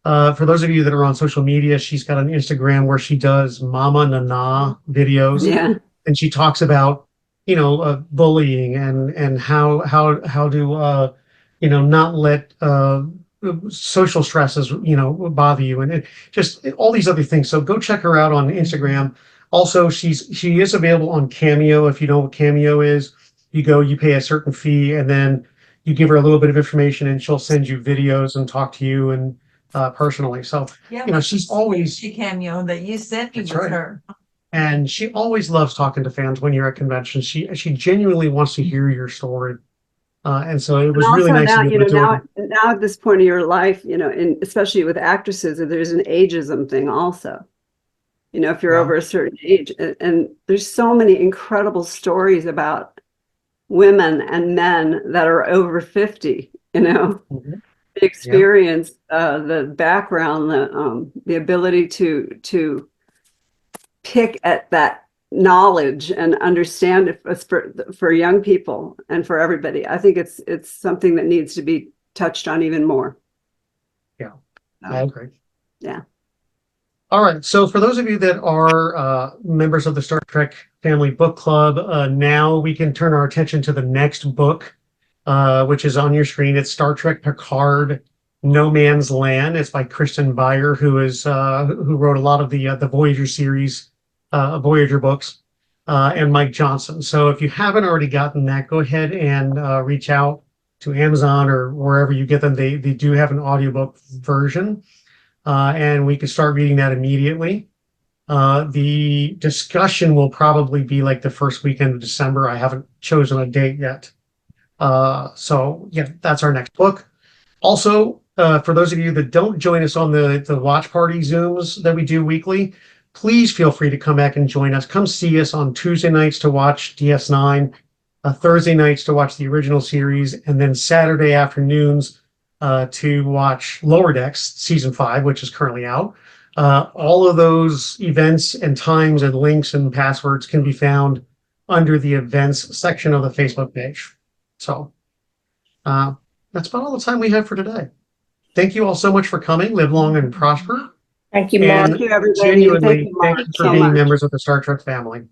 For those of you that are on social media, she's got an Instagram where she does Mama Nana videos. Yeah. And she talks about, bullying and how to, not let social stresses, bother you, and just all these other things. So go check her out on Instagram. Also, she is available on Cameo. If you know what Cameo is, you pay a certain fee, and then you give her a little bit of information, and she'll send you videos and talk to you and personally. So Yeah, she's always she cameo that you sent me That's with right. her. and she always loves talking to fans when you're at conventions. She genuinely wants to hear your story, and so it was And really also nice to now, be able to do it. now at this point of your life, and especially with actresses, there's an ageism thing also. If you're Yeah. over a certain age, and there's so many incredible stories about women and men that are over 50, Mhm. the experience, the background, the ability to pick at that knowledge and understand it for young people and for everybody. I think it's something that needs to be touched on even more. Yeah, I agree. Yeah. All right. So for those of you that are members of the Star Trek Family Book Club, now we can turn our attention to the next book, which is on your screen. It's Star Trek Picard: No Man's Land. It's by Kristen Beyer, who wrote a lot of the Voyager series, Voyager books, and Mike Johnson. So if you haven't already gotten that, go ahead and reach out to Amazon or wherever you get them. They do have an audiobook version. And we can start reading that immediately. The discussion will probably be like the first weekend of December. I haven't chosen a date yet. So yeah, that's our next book. Also, for those of you that don't join us on the watch party Zooms that we do weekly, please feel free to come back and join us. Come see us on Tuesday nights to watch DS9, Thursday nights to watch the original series, and then Saturday afternoons to watch Lower Decks season 5, which is currently out. All of those events and times and links and passwords can be found under the events section of the Facebook page. So that's about all the time we have for today. Thank you all so much for coming. Live long and prosper. Thank you, Mark. And Thank you, everybody. genuinely, Thank you, Mark, thank you for so being much. members of the Star Trek family.